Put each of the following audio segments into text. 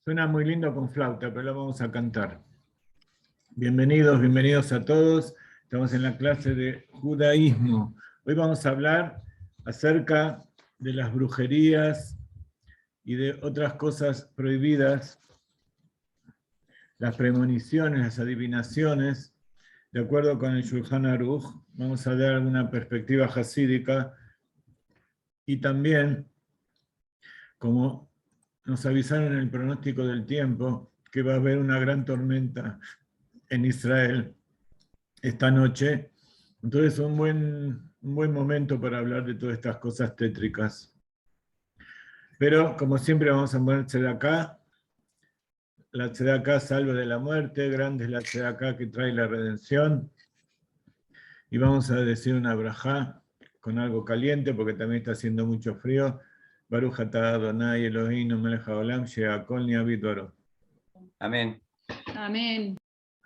Suena muy lindo con flauta, pero lo vamos a cantar. Bienvenidos, bienvenidos a todos. Estamos en la clase de judaísmo. Hoy vamos a hablar acerca de las brujerías y de otras cosas prohibidas, las premoniciones, las adivinaciones. De acuerdo con el Shulchan Aruch, vamos a dar una perspectiva hasídica y también, como nos avisaron en el pronóstico del tiempo, que va a haber una gran tormenta en Israel esta noche. Entonces un buen momento para hablar de todas estas cosas tétricas. Pero como siempre vamos a ponerse de acá. La tzedaká salva de la muerte, grande es la tzedaká que trae la redención. Y vamos a decir una brajá con algo caliente porque también está haciendo mucho frío. Baruch atah Adonai Eloheinu melech haolam she'akol nהיה bidvaro. Amén. Amén.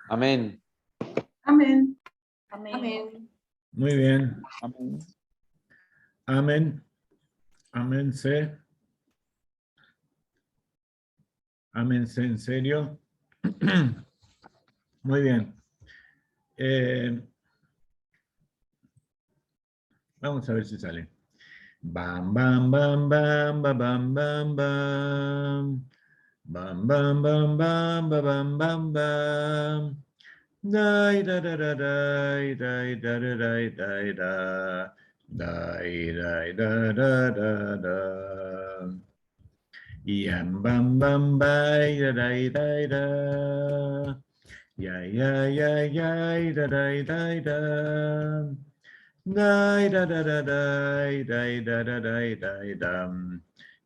Amén. Amén. Amén. Muy bien. Amén. Amén. Amén se. Amén se en serio. Muy bien. Vamos a ver si sale. Bam, bam, bam, bam, bam, bam, bam, bam. Bam, bam, bam, bam, bam, bam, bam. Dai, da, da, da, dai, dai, da, da, dai, dai, da. Dai, dai, da, da, da, da. Yam, bam, bam, bai, da, dai, dai, da. Ya, ya, ya, ya, da, dai, dai, da. Dai, da, da, da, dai, dai, da, da, dai, dai, dam.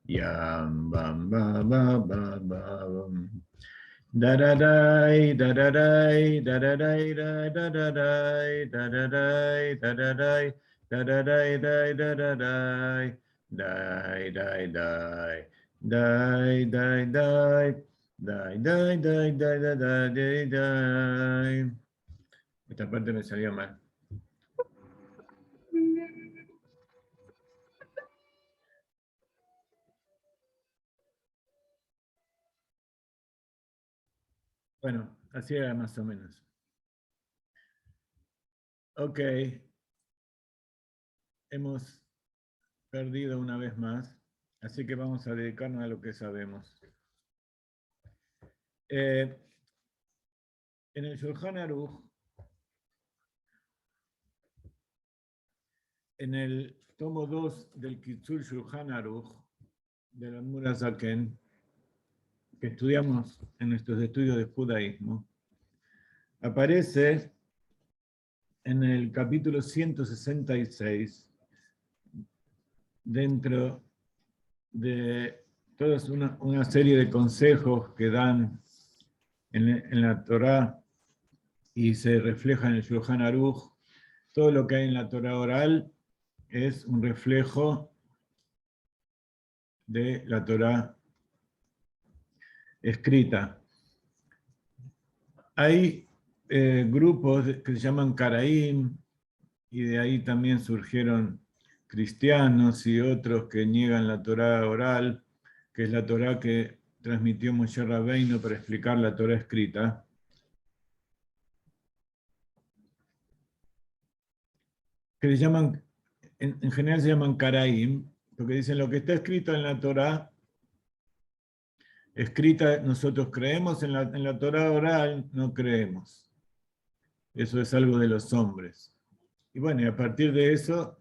Yam, bam, ba, ba, ba, bam. Da da dai, da da dai, da da dai, da da da dai, da da dai, da da dai, da da dai, dai, da da dai, dai, dai, dai, dai, dai, dai, dai, dai, dai, dai, da, da, dai, dai. Esta parte me salió mal. Bueno, así era más o menos. Ok. Hemos perdido una vez más, así que vamos a dedicarnos a lo que sabemos. En el Shulchan Aruch, en el tomo 2 del Kitzur Shulchan Aruch, del Admur HaZaken, que estudiamos en nuestros estudios de judaísmo, aparece en el capítulo 166, dentro de toda una serie de consejos que dan en la Torá y se refleja en el Shulchan Aruch. Todo lo que hay en la Torá oral es un reflejo de la Torá escrita. Hay grupos que se llaman Karaim, y de ahí también surgieron cristianos y otros que niegan la Torá oral, que es la Torá que transmitió Moshe Rabbeinu para explicar la Torá escrita. Que le llaman, en general se llaman Karaim, porque dicen lo que está escrito en la Torá escrita, nosotros creemos, en la Torá oral no creemos. Eso es algo de los hombres. Y bueno, y a partir de eso,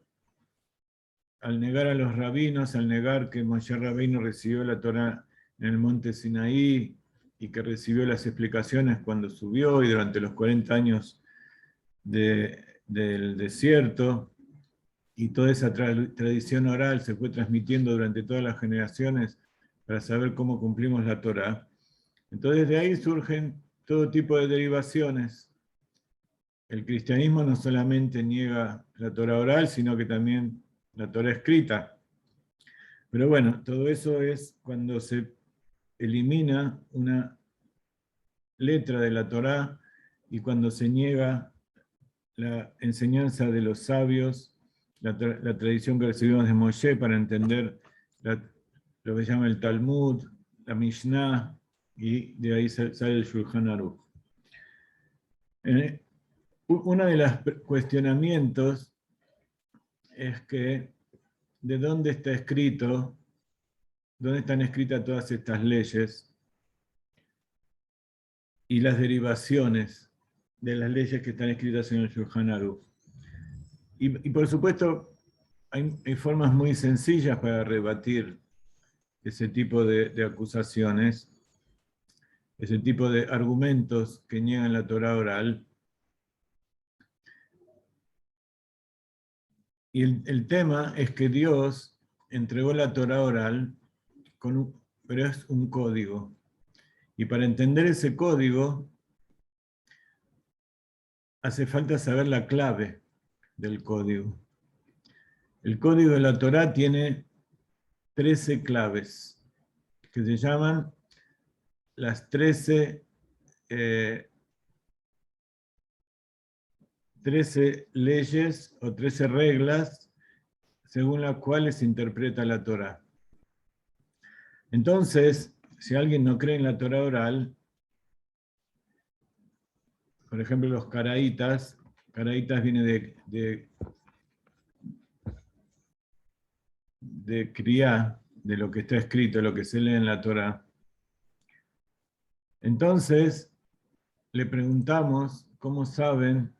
al negar a los rabinos, al negar que Moshe Rabbeinu recibió la Torá en el monte Sinaí y que recibió las explicaciones cuando subió y durante los 40 años del desierto, y toda esa tradición oral se fue transmitiendo durante todas las generaciones para saber cómo cumplimos la Torá. Entonces de ahí surgen todo tipo de derivaciones. El cristianismo no solamente niega la Torá oral, sino que también la Torá escrita. Pero bueno, todo eso es cuando se elimina una letra de la Torá y cuando se niega la enseñanza de los sabios, la tradición que recibimos de Moshe para entender lo que se llama el Talmud, la Mishnah y de ahí sale el Shulchan Aruch. Uno de los cuestionamientos es que de dónde está escrito, dónde están escritas todas estas leyes y las derivaciones de las leyes que están escritas en el Shulchan Aruch. Y por supuesto, hay formas muy sencillas para rebatir ese tipo de acusaciones, ese tipo de argumentos que niegan la Torá oral. Y el tema es que Dios entregó la Torá oral, pero es un código. Y para entender ese código, hace falta saber la clave del código. El código de la Torá tiene 13 claves, que se llaman las 13 leyes o 13 reglas según las cuales se interpreta la Torá. Entonces, si alguien no cree en la Torá oral, por ejemplo los caraítas viene de criá, de lo que está escrito, lo que se lee en la Torá. Entonces, le preguntamos cómo saben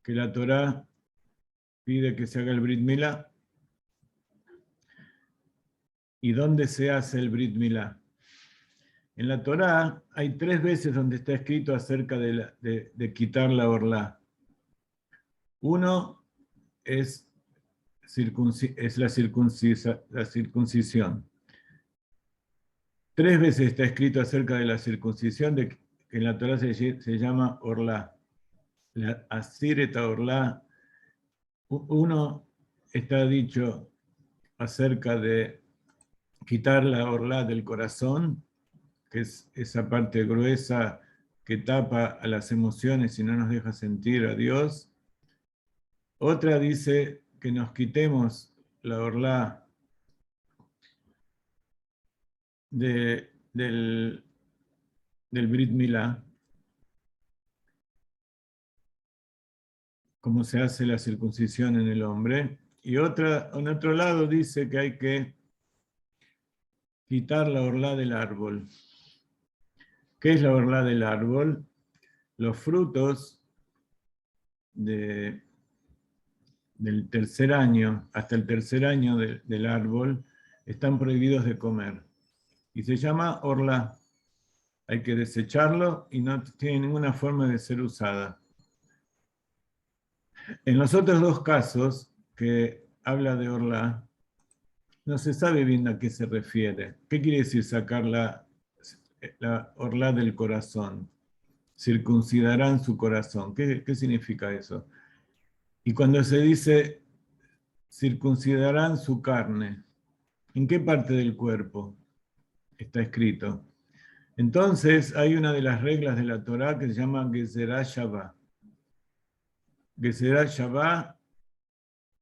que la Torá pide que se haga el Brit Milá y dónde se hace el Brit Milá. En la Torá hay 3 veces donde está escrito acerca de quitar la orlá. Uno es la circuncisión. 3 veces está escrito acerca de la circuncisión, que en la Torá se llama orlá. La asireta orlá. Uno está dicho acerca de quitar la orlá del corazón, que es esa parte gruesa que tapa a las emociones y no nos deja sentir a Dios. Otra dice que nos quitemos la orlá del Brit Milá, como se hace la circuncisión en el hombre. Y en otro lado dice que hay que quitar la orlá del árbol. ¿Qué es la orlá del árbol? Los frutos del tercer año, hasta el tercer año del árbol, están prohibidos de comer. Y se llama orlá. Hay que desecharlo y no tiene ninguna forma de ser usada. En los otros 2 casos que habla de orlá, no se sabe bien a qué se refiere. ¿Qué quiere decir sacar la orlá del corazón? Circuncidarán su corazón. ¿Qué significa eso? Y cuando se dice circuncidarán su carne, ¿en qué parte del cuerpo está escrito? Entonces hay una de las reglas de la Torá que se llama Gezerá Shabá. Gezerá Shabá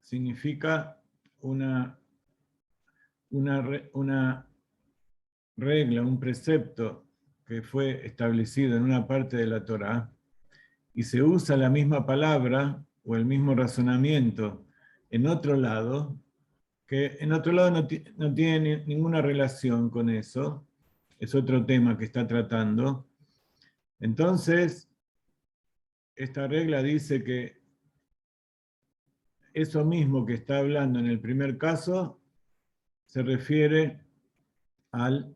significa una regla, un precepto que fue establecido en una parte de la Torá y se usa la misma palabra o el mismo razonamiento en otro lado, que en otro lado no tiene ninguna relación con eso, es otro tema que está tratando. Entonces, esta regla dice que eso mismo que está hablando en el primer caso se refiere a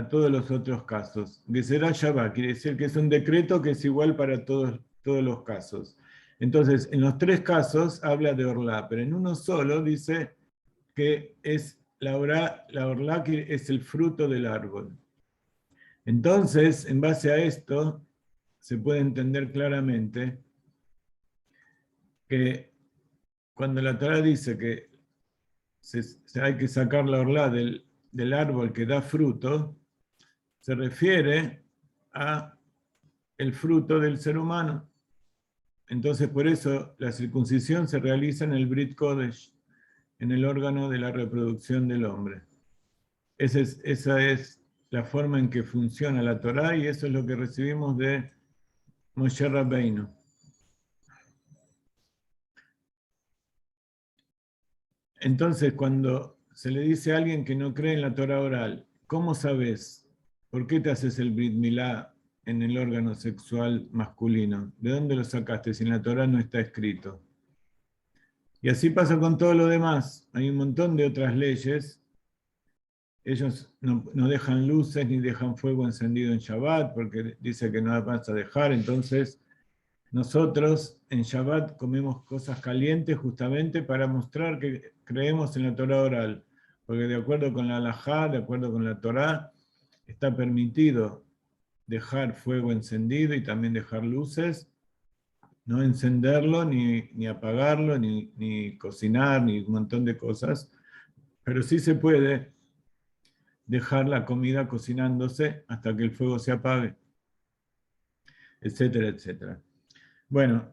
todos los otros casos. Gezerá Shabá quiere decir que es un decreto que es igual para todos los casos. Entonces, en los 3 casos habla de orlá, pero en uno solo dice que es la orlá que es el fruto del árbol. Entonces, en base a esto, se puede entender claramente que cuando la Torá dice que hay que sacar la orlá del árbol que da fruto, se refiere a el fruto del ser humano. Entonces, por eso la circuncisión se realiza en el Brit Kodesh, en el órgano de la reproducción del hombre. Esa es la forma en que funciona la Torá, y eso es lo que recibimos de Moshe Rabbeinu. Entonces, cuando se le dice a alguien que no cree en la Torá oral, ¿cómo sabes? ¿Por qué te haces el Brit Milá en el órgano sexual masculino? ¿De dónde lo sacaste si en la Torá no está escrito? Y así pasa con todo lo demás. Hay un montón de otras leyes. Ellos no dejan luces ni dejan fuego encendido en Shabbat porque dice que no vas a dejar. Entonces, nosotros en Shabbat comemos cosas calientes justamente para mostrar que creemos en la Torá oral. Porque de acuerdo con la halajá, de acuerdo con la Torá, está permitido dejar fuego encendido y también dejar luces. No encenderlo, ni apagarlo, ni cocinar, ni un montón de cosas. Pero sí se puede dejar la comida cocinándose hasta que el fuego se apague, etcétera, etcétera. Bueno,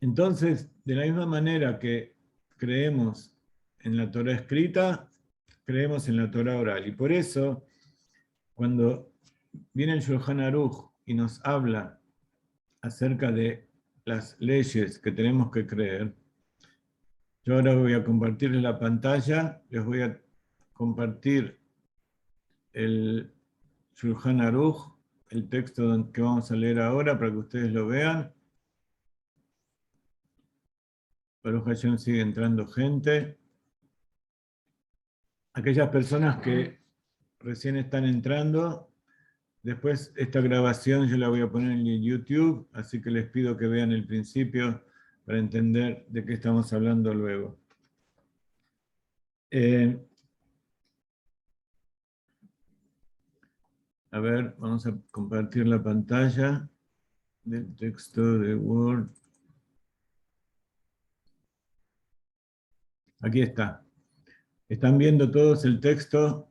entonces, de la misma manera que creemos en la Torá escrita, creemos en la Torá oral. Y por eso, cuando viene el Shulchan Aruch y nos habla acerca de las leyes que tenemos que creer, yo ahora voy a compartir en la pantalla, les voy a compartir el Shulchan Aruch, el texto que vamos a leer ahora para que ustedes lo vean. Baruch Hashem, sigue entrando gente. Aquellas personas que recién están entrando, después esta grabación yo la voy a poner en YouTube, así que les pido que vean el principio para entender de qué estamos hablando luego. A ver, vamos a compartir la pantalla del texto de Word. Aquí está. ¿Están viendo todos el texto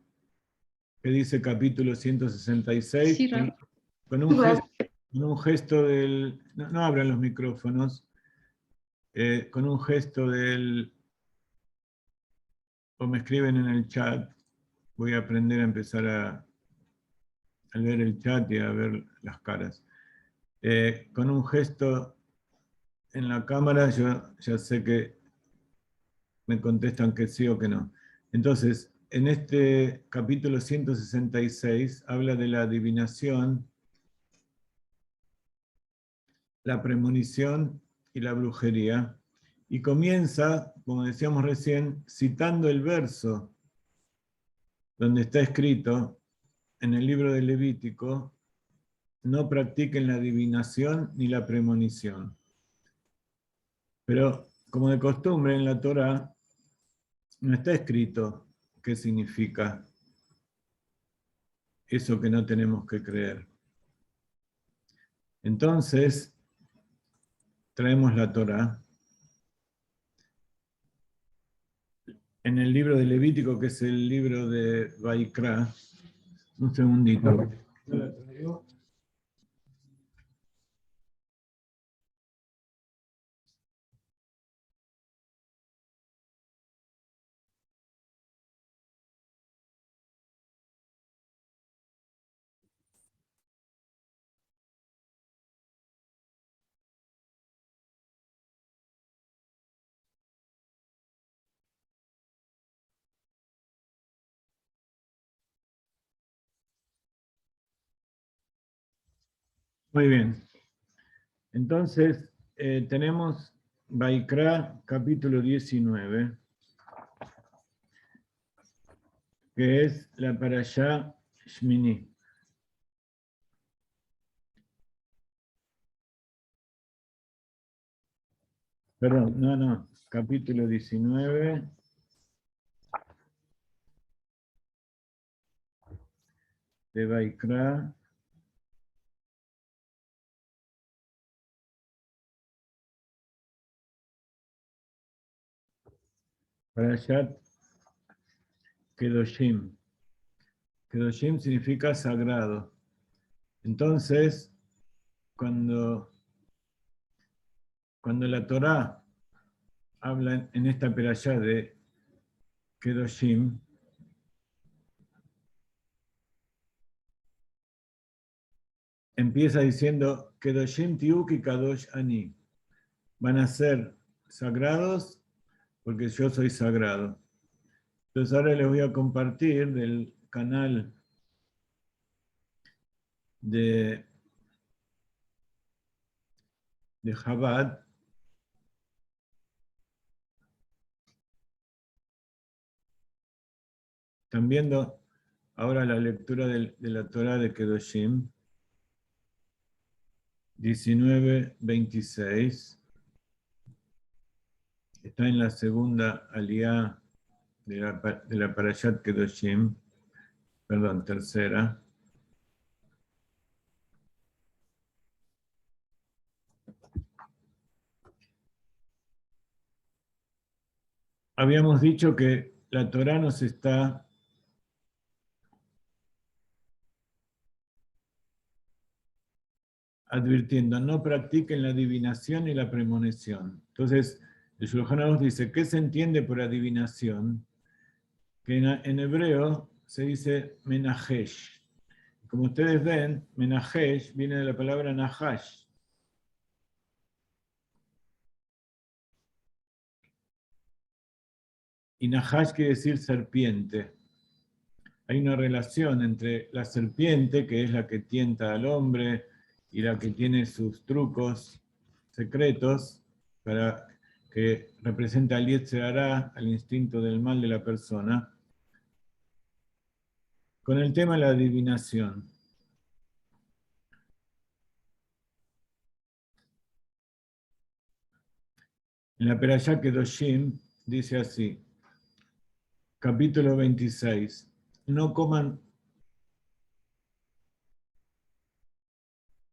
que dice capítulo 166? Sí, Rab. Con un gesto del... No abran los micrófonos. Con un gesto del... O me escriben en el chat. Voy a aprender a empezar a ver el chat y a ver las caras. Con un gesto en la cámara, yo ya sé que me contestan que sí o que no. Entonces, en este capítulo 166 habla de la adivinación, la premonición y la brujería, y comienza, como decíamos recién, citando el verso donde está escrito en el libro de Levítico: no practiquen la adivinación ni la premonición. Pero, como de costumbre en la Torá, no está escrito qué significa eso que no tenemos que creer. Entonces, traemos la Torá en el libro de Levítico, que es el libro de Vaikra. Un segundito. Muy bien. Entonces, tenemos Vaikra capítulo 19, que es la Parashá Shmini. Perdón, no, capítulo 19 de Vaikra. Parashat Kedoshim. Kedoshim significa sagrado. Entonces, cuando la Torá habla en esta perashá de Kedoshim, empieza diciendo, Kedoshim Tiuki Kadosh Ani. Van a ser sagrados porque yo soy sagrado. Entonces ahora les voy a compartir del canal de Chabad. Están viendo ahora la lectura de la Torah de Kedoshim, 19:26. Está en la segunda aliyá de la Parashat Kedoshim, perdón, tercera. Habíamos dicho que la Torah nos está advirtiendo, no practiquen la adivinación y la premonición. Entonces, el Shulchan Aruch dice, ¿qué se entiende por adivinación? Que en hebreo se dice menajesh. Como ustedes ven, menajesh viene de la palabra nahash. Y nahash quiere decir serpiente. Hay una relación entre la serpiente, que es la que tienta al hombre, y la que tiene sus trucos secretos, para que representa al Yetzer Hará, al instinto del mal de la persona, con el tema de la adivinación. En la Perashá Kedoshim dice así, capítulo 26, no coman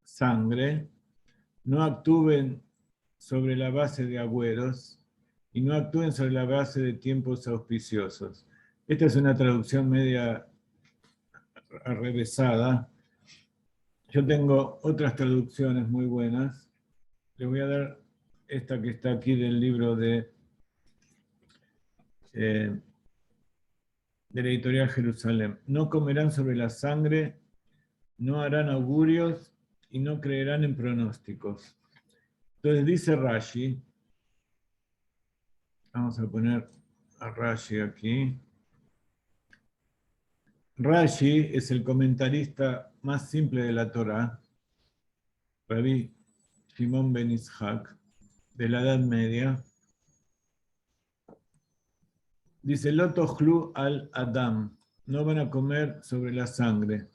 sangre, no actúen sobre la base de agüeros y no actúen sobre la base de tiempos auspiciosos. Esta es una traducción media arrevesada. Yo tengo otras traducciones muy buenas. Les voy a dar esta que está aquí del libro de la editorial Jerusalén. No comerán sobre la sangre, no harán augurios y no creerán en pronósticos. Entonces dice Rashi, vamos a poner a Rashi aquí. Rashi es el comentarista más simple de la Torá, Rabbi Shimon ben Ishaq, de la Edad Media. Dice, Lo tochlu al Adam, no van a comer sobre la sangre.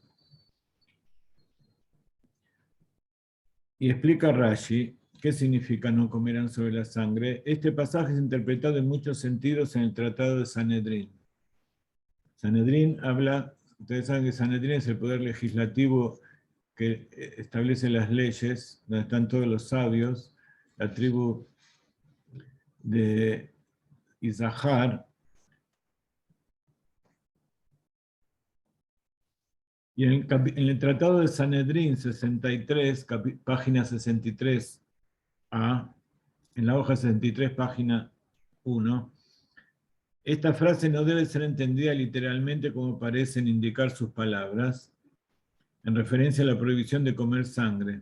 Y explica Rashi, ¿qué significa no comerán sobre la sangre? Este pasaje es interpretado en muchos sentidos en el Tratado de Sanedrín. Sanedrín habla, ustedes saben que Sanedrín es el poder legislativo que establece las leyes, donde están todos los sabios, la tribu de Isahar. Y en el Tratado de Sanedrín 63, página 63a, en la hoja 63, página 1, esta frase no debe ser entendida literalmente como parecen indicar sus palabras, en referencia a la prohibición de comer sangre.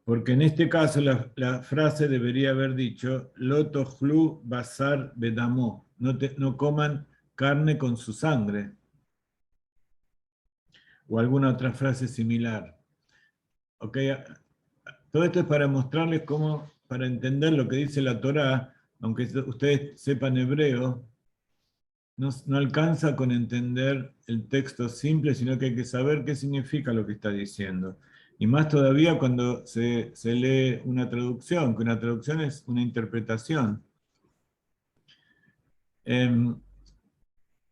Porque en este caso la frase debería haber dicho, Lo tochlu basar bedamo, no coman carne con su sangre. O alguna otra frase similar. ¿Okay? Todo esto es para mostrarles cómo, para entender lo que dice la Torá, aunque ustedes sepan hebreo, no alcanza con entender el texto simple, sino que hay que saber qué significa lo que está diciendo. Y más todavía cuando se lee una traducción, que una traducción es una interpretación.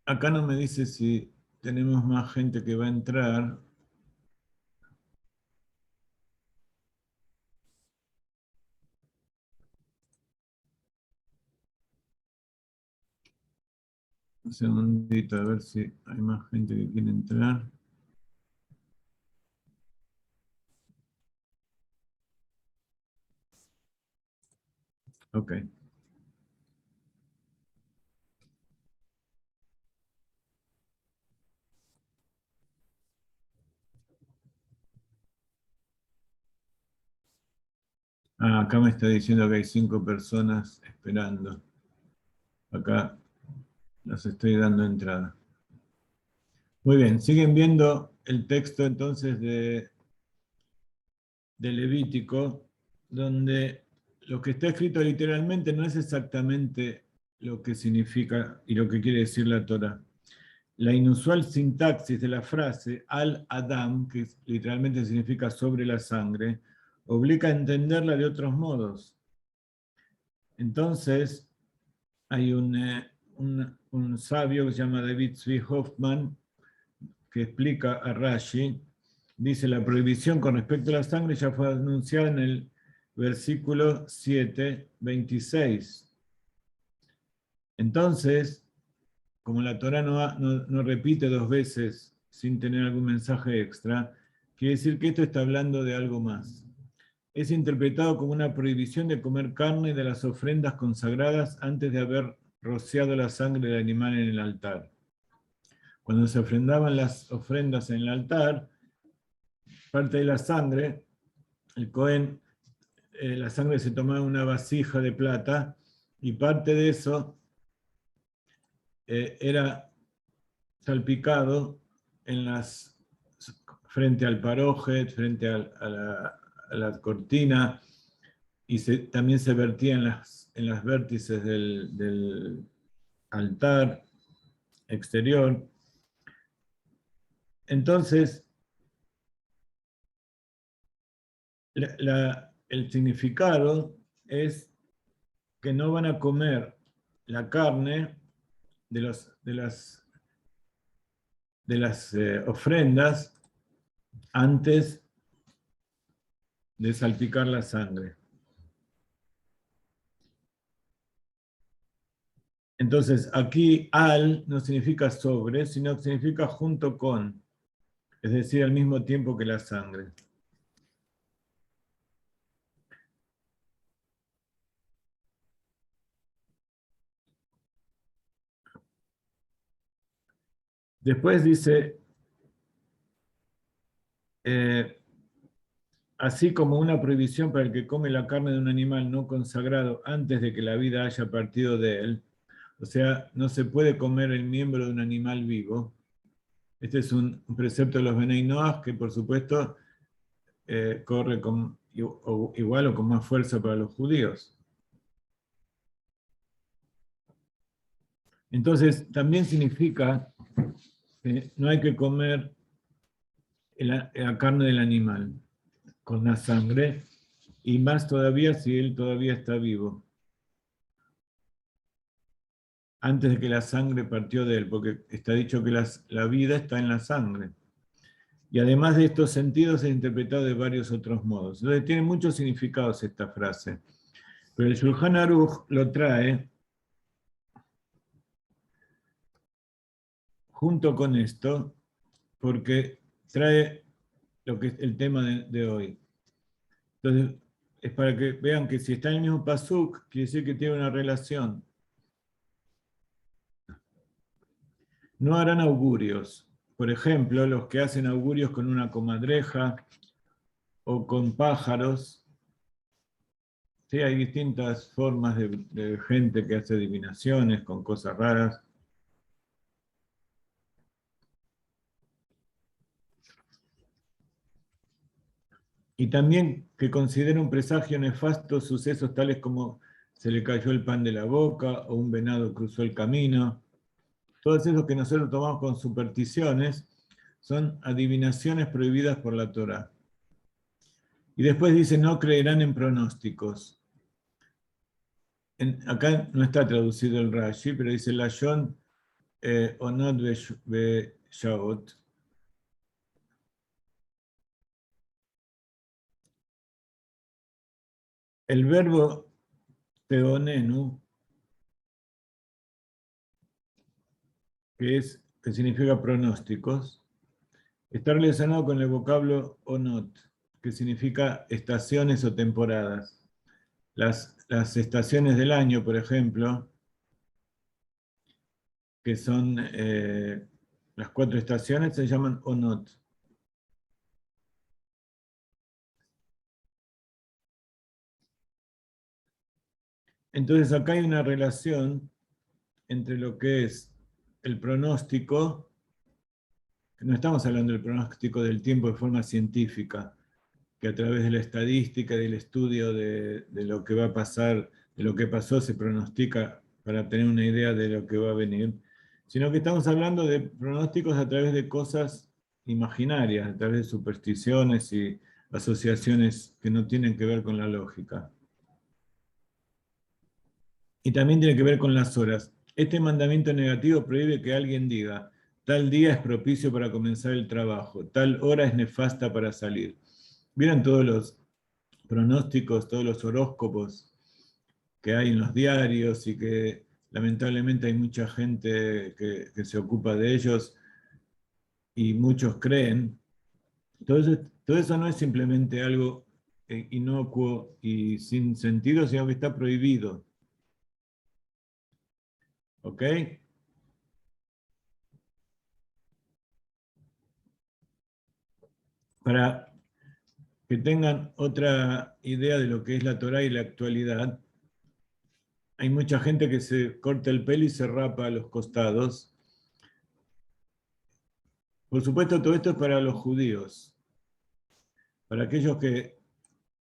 Acá no me dice si tenemos más gente que va a entrar. Un segundito, a ver si hay más gente que quiere entrar. Ok. Acá me está diciendo que hay 5 personas esperando. Acá los estoy dando entrada. Muy bien, siguen viendo el texto entonces de Levítico, donde lo que está escrito literalmente no es exactamente lo que significa y lo que quiere decir la Torá. La inusual sintaxis de la frase al-Adam, que literalmente significa sobre la sangre, obliga a entenderla de otros modos. Entonces, hay un sabio que se llama David Zvi Hoffman, que explica a Rashi, dice: la prohibición con respecto a la sangre ya fue anunciada en el versículo 7:26. Entonces, como la Torá no repite 2 veces sin tener algún mensaje extra, quiere decir que esto está hablando de algo más. Es interpretado como una prohibición de comer carne de las ofrendas consagradas antes de haber rociado la sangre del animal en el altar. Cuando se ofrendaban las ofrendas en el altar, parte de la sangre, el Cohen, la sangre se tomaba en una vasija de plata y parte de eso era salpicado frente al parojet, frente a la cortina, y también se vertía en las vértices del altar exterior. Entonces, el significado es que no van a comer la carne de las ofrendas antes de salpicar la sangre. Entonces, aquí al no significa sobre, sino que significa junto con, es decir, al mismo tiempo que la sangre. Después dice, así como una prohibición para el que come la carne de un animal no consagrado antes de que la vida haya partido de él, o sea, no se puede comer el miembro de un animal vivo. Este es un precepto de los Benei Noach que, por supuesto, corre igual o con más fuerza para los judíos. Entonces, también significa que no hay que comer la carne del animal con la sangre, y más todavía si él todavía está vivo, antes de que la sangre partió de él, porque está dicho que la vida está en la sangre. Y además de estos sentidos es interpretado de varios otros modos. Entonces tiene muchos significados esta frase. Pero el Shulchan Aruch lo trae junto con esto, porque trae lo que es el tema de hoy. Entonces, es para que vean que si está en el mismo pasuk, quiere decir que tiene una relación. No harán augurios. Por ejemplo, los que hacen augurios con una comadreja o con pájaros. Sí, hay distintas formas de gente que hace adivinaciones con cosas raras. Y también que considera un presagio nefasto sucesos tales como se le cayó el pan de la boca o un venado cruzó el camino. Todos esos que nosotros tomamos con supersticiones son adivinaciones prohibidas por la Torá. Y después dice, no creerán en pronósticos. Acá no está traducido el Rashi, pero dice Lashon Onot Shaot. El verbo teonenu, que significa pronósticos, está relacionado con el vocablo onot, que significa estaciones o temporadas. Las estaciones del año, por ejemplo, que son las 4 estaciones, se llaman onot. Entonces acá hay una relación entre lo que es el pronóstico, no estamos hablando del pronóstico del tiempo de forma científica, que a través de la estadística y del estudio de lo que va a pasar, de lo que pasó, se pronostica para tener una idea de lo que va a venir, sino que estamos hablando de pronósticos a través de cosas imaginarias, a través de supersticiones y asociaciones que no tienen que ver con la lógica. Y también tiene que ver con las horas. Este mandamiento negativo prohíbe que alguien diga: tal día es propicio para comenzar el trabajo, tal hora es nefasta para salir. ¿Vieron todos los pronósticos, todos los horóscopos que hay en los diarios y que lamentablemente hay mucha gente que se ocupa de ellos y muchos creen? Todo eso no es simplemente algo inocuo y sin sentido, sino que está prohibido. ¿Ok? Para que tengan otra idea de lo que es la Torá y la actualidad, hay mucha gente que se corta el pelo y se rapa a los costados. Por supuesto, todo esto es para los judíos. Para aquellos que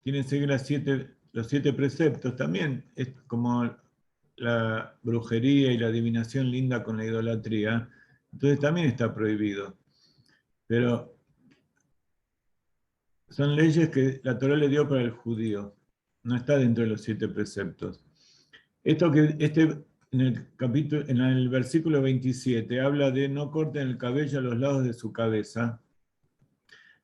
quieren seguir los 7 preceptos, también es como la brujería y la adivinación linda con la idolatría. Entonces también está prohibido. Pero son leyes que la Torá le dio para el judío. No está dentro de los 7 preceptos. En el versículo 27 habla de: no corten el cabello a los lados de su cabeza,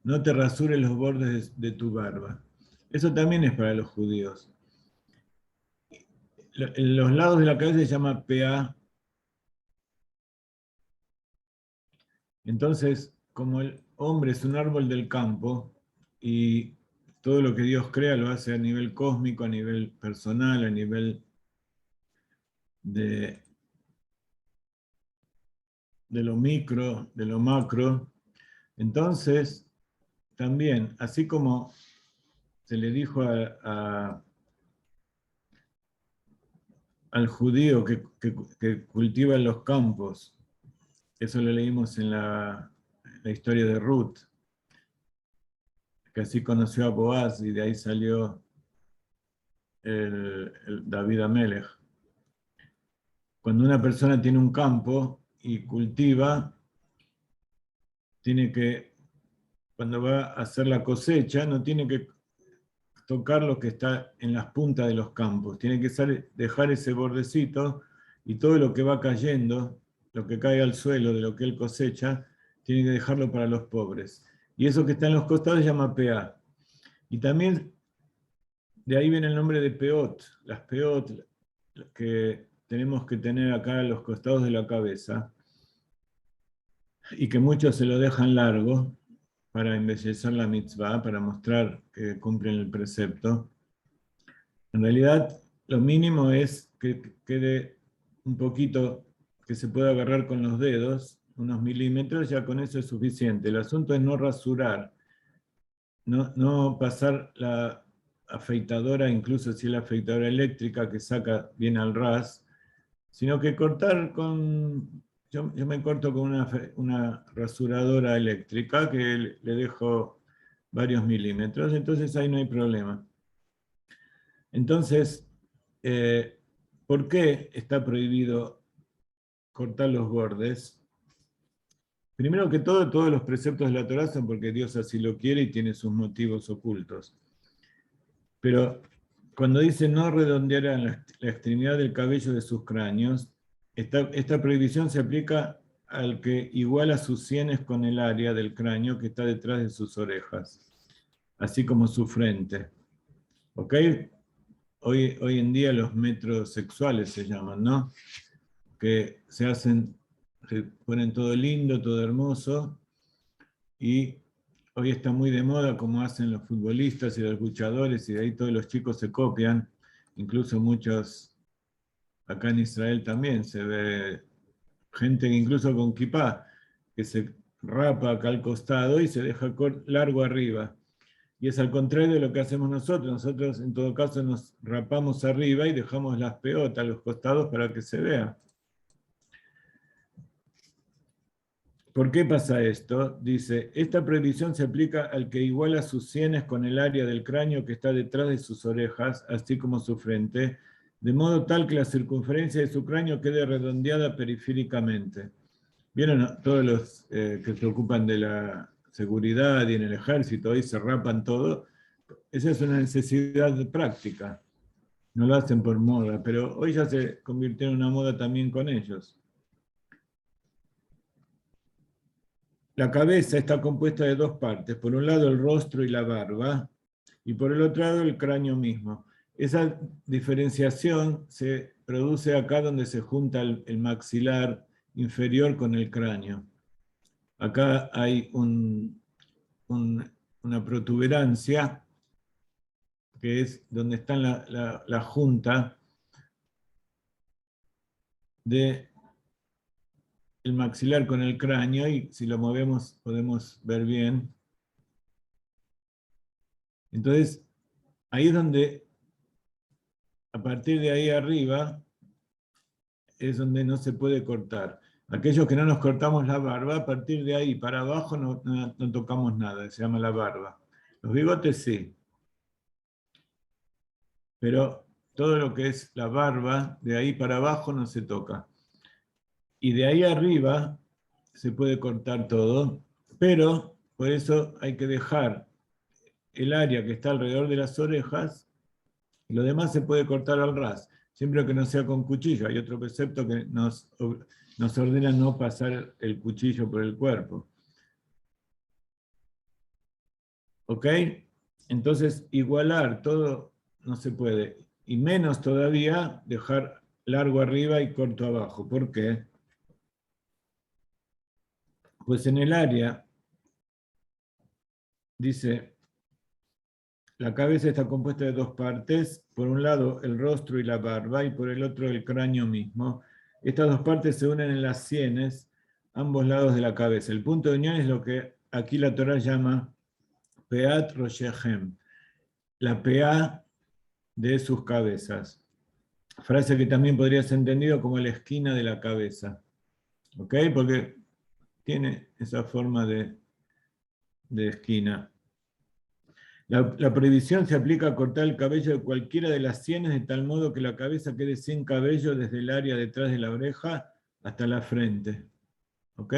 no te rasures los bordes de tu barba. Eso también es para los judíos. Los lados de la cabeza se llama peá. Entonces, como el hombre es un árbol del campo y todo lo que Dios crea lo hace a nivel cósmico, a nivel personal, a nivel de lo micro, de lo macro, entonces también, así como se le dijo al judío que cultiva en los campos, eso lo leímos en la historia de Ruth, que así conoció a Boaz y de ahí salió el David Amelech. Cuando una persona tiene un campo y cultiva, cuando va a hacer la cosecha, no tiene que tocar lo que está en las puntas de los campos, tiene que dejar ese bordecito, y todo lo que va cayendo, lo que cae al suelo de lo que él cosecha, tiene que dejarlo para los pobres. Y eso que está en los costados se llama peá. Y también de ahí viene el nombre de peot, las peot que tenemos que tener acá a los costados de la cabeza, y que muchos se lo dejan largo para embellecer la mitzvah, para mostrar que cumplen el precepto. En realidad, lo mínimo es que quede un poquito, que se pueda agarrar con los dedos, unos milímetros, ya con eso es suficiente. El asunto es no rasurar, no pasar la afeitadora, incluso si es la afeitadora eléctrica que saca bien al ras, sino que cortar con... Yo me corto con una rasuradora eléctrica que le dejo varios milímetros, entonces ahí no hay problema. Entonces, ¿por qué está prohibido cortar los bordes? Primero que todo, todos los preceptos de la Torá son porque Dios así lo quiere y tiene sus motivos ocultos. Pero cuando dice no redondearán la extremidad del cabello de sus cráneos, esta prohibición se aplica al que iguala sus sienes con el área del cráneo que está detrás de sus orejas, así como su frente. ¿Ok? Hoy en día los metrosexuales se llaman, ¿no? Que se ponen todo lindo, todo hermoso, y hoy está muy de moda como hacen los futbolistas y los luchadores, y de ahí todos los chicos se copian, incluso muchos, acá en Israel también se ve gente que incluso con kipá, que se rapa acá al costado y se deja largo arriba. Y es al contrario de lo que hacemos nosotros. Nosotros, en todo caso, nos rapamos arriba y dejamos las peotas a los costados para que se vea. ¿Por qué pasa esto? Dice, esta prohibición se aplica al que iguala sus sienes con el área del cráneo que está detrás de sus orejas, así como su frente, de modo tal que la circunferencia de su cráneo quede redondeada periféricamente. ¿Vieron todos los que se ocupan de la seguridad y en el ejército, hoy se rapan todo? Esa es una necesidad práctica. No lo hacen por moda, pero hoy ya se convirtió en una moda también con ellos. La cabeza está compuesta de dos partes. Por un lado el rostro y la barba, y por el otro lado el cráneo mismo. Esa diferenciación se produce acá donde se junta el maxilar inferior con el cráneo. Acá hay una protuberancia, que es donde está la junta del maxilar con el cráneo, y si lo movemos podemos ver bien. Entonces, ahí es donde, a partir de ahí arriba, es donde no se puede cortar. Aquellos que no nos cortamos la barba, a partir de ahí para abajo no tocamos nada, se llama la barba. Los bigotes sí. Pero todo lo que es la barba, de ahí para abajo no se toca. Y de ahí arriba se puede cortar todo, pero por eso hay que dejar el área que está alrededor de las orejas, y lo demás se puede cortar al ras, siempre que no sea con cuchillo. Hay otro precepto que nos ordena no pasar el cuchillo por el cuerpo. ¿Ok? Entonces, igualar todo no se puede, y menos todavía dejar largo arriba y corto abajo. ¿Por qué? Pues en el área, dice, la cabeza está compuesta de dos partes, por un lado el rostro y la barba, y por el otro el cráneo mismo. Estas dos partes se unen en las sienes, ambos lados de la cabeza. El punto de unión es lo que aquí la Torá llama Peat Roshehem, la peá de sus cabezas. Frase que también podría ser entendido como la esquina de la cabeza. ¿Ok? Porque tiene esa forma de esquina. La prohibición se aplica a cortar el cabello de cualquiera de las sienes de tal modo que la cabeza quede sin cabello desde el área detrás de la oreja hasta la frente. ¿Ok?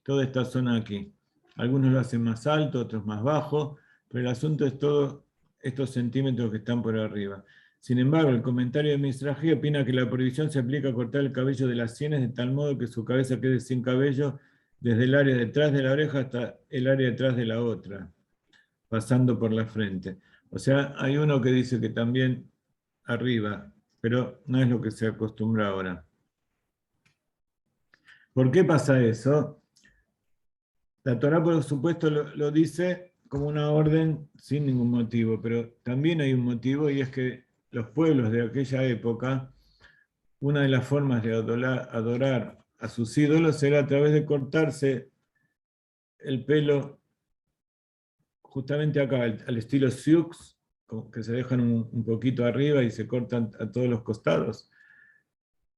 Toda esta zona aquí. Algunos lo hacen más alto, otros más bajo, pero el asunto es todos estos centímetros que están por arriba. Sin embargo, el comentario de Mizrahi opina que la prohibición se aplica a cortar el cabello de las sienes de tal modo que su cabeza quede sin cabello desde el área detrás de la oreja hasta el área detrás de la otra, pasando por la frente. O sea, hay uno que dice que también arriba, pero no es lo que se acostumbra ahora. ¿Por qué pasa eso? La Torá, por supuesto, lo dice como una orden sin ningún motivo, pero también hay un motivo, y es que los pueblos de aquella época, una de las formas de adorar a sus ídolos era a través de cortarse el pelo justamente acá, al estilo sioux, que se dejan un poquito arriba y se cortan a todos los costados.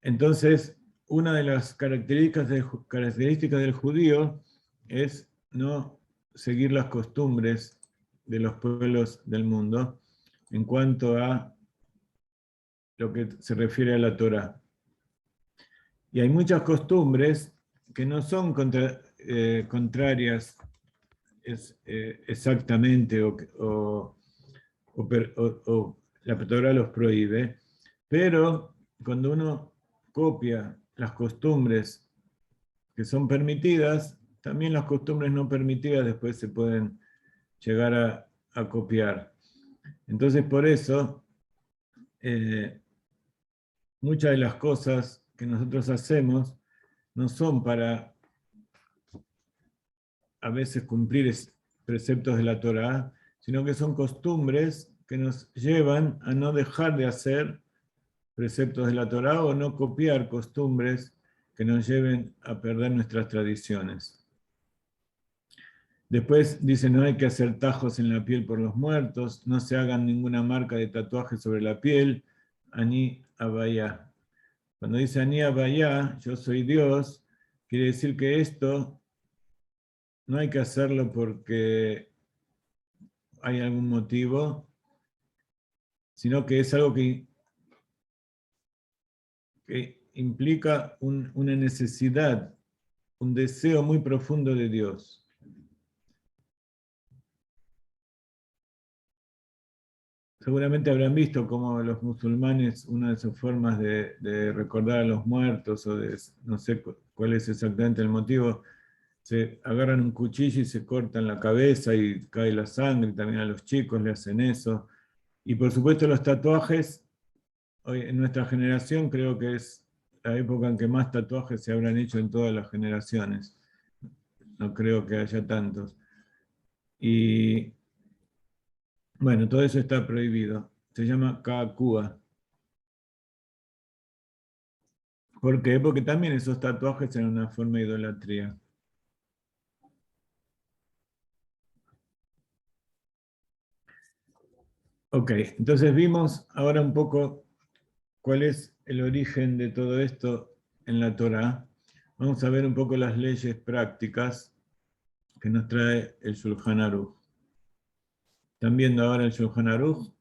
Entonces, una de las características del judío es no seguir las costumbres de los pueblos del mundo en cuanto a lo que se refiere a la Torá. Y hay muchas costumbres que no son contrarias exactamente o la Torá los prohíbe, pero cuando uno copia las costumbres que son permitidas, también las costumbres no permitidas después se pueden llegar a copiar. Entonces, por eso, muchas de las cosas que nosotros hacemos no son para a veces cumplir preceptos de la Torá, sino que son costumbres que nos llevan a no dejar de hacer preceptos de la Torá o no copiar costumbres que nos lleven a perder nuestras tradiciones. Después dice, no hay que hacer tajos en la piel por los muertos, no se hagan ninguna marca de tatuaje sobre la piel, Ani Abaya. Cuando dice Ani Abaya, yo soy Dios, quiere decir que esto no hay que hacerlo porque hay algún motivo, sino que es algo que implica una necesidad, un deseo muy profundo de Dios. Seguramente habrán visto cómo los musulmanes, una de sus formas de recordar a los muertos, o de, no sé cuál es exactamente el motivo, se agarran un cuchillo y se cortan la cabeza y cae la sangre, también a los chicos le hacen eso. Y por supuesto los tatuajes, hoy en nuestra generación creo que es la época en que más tatuajes se habrán hecho en todas las generaciones. No creo que haya tantos. Y bueno, todo eso está prohibido. Se llama Kakua. ¿Por qué? Porque también esos tatuajes eran una forma de idolatría. Ok, entonces vimos ahora un poco cuál es el origen de todo esto en la Torá. Vamos a ver un poco las leyes prácticas que nos trae el Shulchan Aruch. ¿Están viendo ahora el Shulchan Aruch?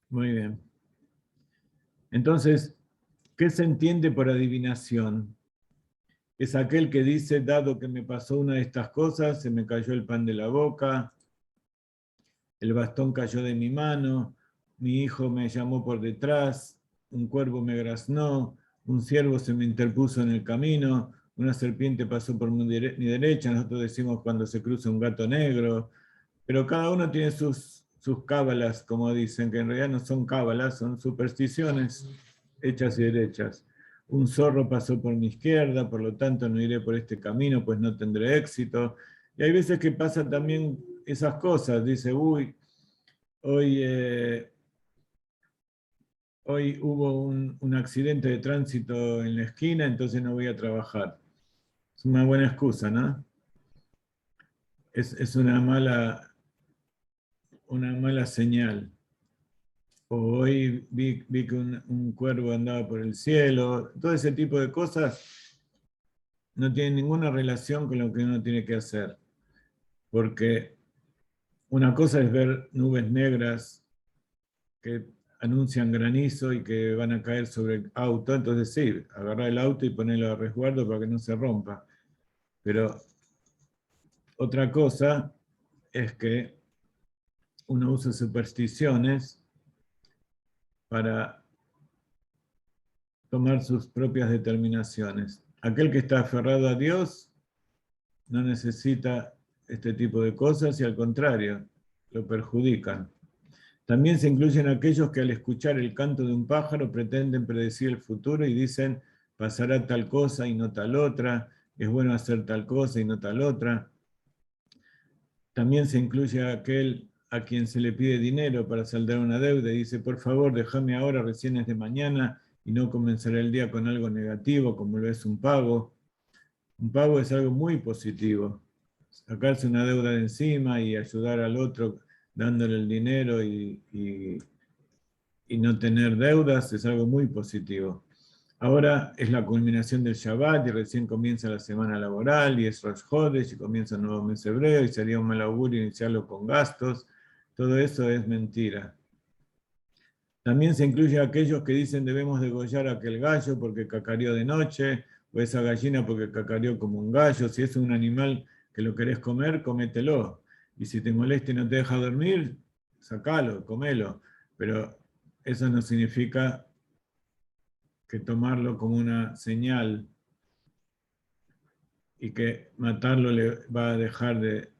Muy bien. Entonces, ¿qué se entiende por adivinación? Es aquel que dice, dado que me pasó una de estas cosas, se me cayó el pan de la boca, el bastón cayó de mi mano, mi hijo me llamó por detrás, un cuervo me graznó, un ciervo se me interpuso en el camino, una serpiente pasó por mi derecha, nosotros decimos cuando se cruza un gato negro, pero cada uno tiene sus cábalas, como dicen, que en realidad no son cábalas, son supersticiones hechas y derechas. Un zorro pasó por mi izquierda, por lo tanto no iré por este camino, pues no tendré éxito. Y hay veces que pasan también esas cosas, dice, uy, hoy hubo un accidente de tránsito en la esquina, entonces no voy a trabajar. Es una buena excusa, ¿no? Es una mala señal. O hoy vi que un cuervo andaba por el cielo. Todo ese tipo de cosas no tienen ninguna relación con lo que uno tiene que hacer. Porque una cosa es ver nubes negras que anuncian granizo y que van a caer sobre el auto, entonces sí, agarrar el auto y ponerlo a resguardo para que no se rompa. Pero otra cosa es que uno usa supersticiones para tomar sus propias determinaciones. Aquel que está aferrado a Dios no necesita este tipo de cosas y al contrario, lo perjudican. También se incluyen aquellos que al escuchar el canto de un pájaro pretenden predecir el futuro y dicen pasará tal cosa y no tal otra, es bueno hacer tal cosa y no tal otra. También se incluye aquel a quien se le pide dinero para saldar una deuda y dice, por favor, déjame ahora, recién es de mañana, y no comenzaré el día con algo negativo, como lo es un pago. Un pago es algo muy positivo. Sacarse una deuda de encima y ayudar al otro dándole el dinero y no tener deudas es algo muy positivo. Ahora es la culminación del Shabbat y recién comienza la semana laboral y es Rosh Chodesh y comienza un nuevo mes hebreo y sería un mal augurio iniciarlo con gastos. Todo eso es mentira. También se incluye a aquellos que dicen debemos degollar a aquel gallo porque cacareó de noche o esa gallina porque cacareó como un gallo. Si es un animal que lo querés comer, comételo. Y si te molesta y no te deja dormir, sacalo, comelo. Pero eso no significa que tomarlo como una señal y que matarlo le va a dejar de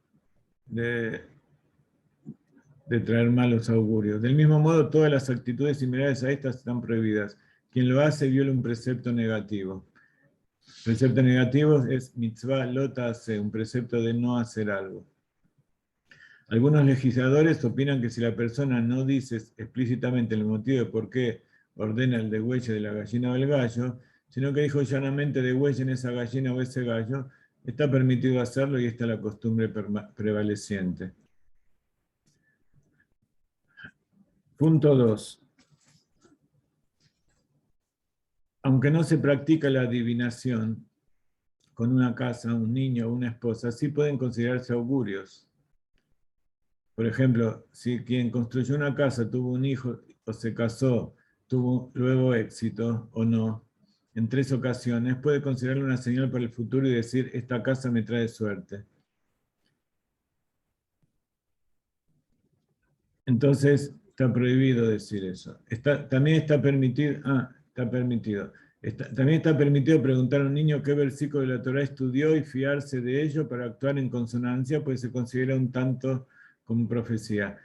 traer malos augurios. Del mismo modo, todas las actitudes similares a estas están prohibidas. Quien lo hace viola un precepto negativo. Precepto negativo es mitzvah lota hace, un precepto de no hacer algo. Algunos legisladores opinan que si la persona no dice explícitamente el motivo de por qué ordena el degüello de la gallina o el gallo, sino que dijo llanamente degüellen esa gallina o ese gallo, está permitido hacerlo y esta es la costumbre prevaleciente. Punto 2. Aunque no se practica la adivinación con una casa, un niño o una esposa, sí pueden considerarse augurios. Por ejemplo, si quien construyó una casa tuvo un hijo o se casó, tuvo luego éxito o no, en 3 ocasiones, puede considerarlo una señal para el futuro y decir, esta casa me trae suerte. Entonces, está prohibido decir eso. También está permitido, también está permitido preguntar a un niño qué versículo de la Torá estudió y fiarse de ello para actuar en consonancia, pues se considera un tanto como profecía.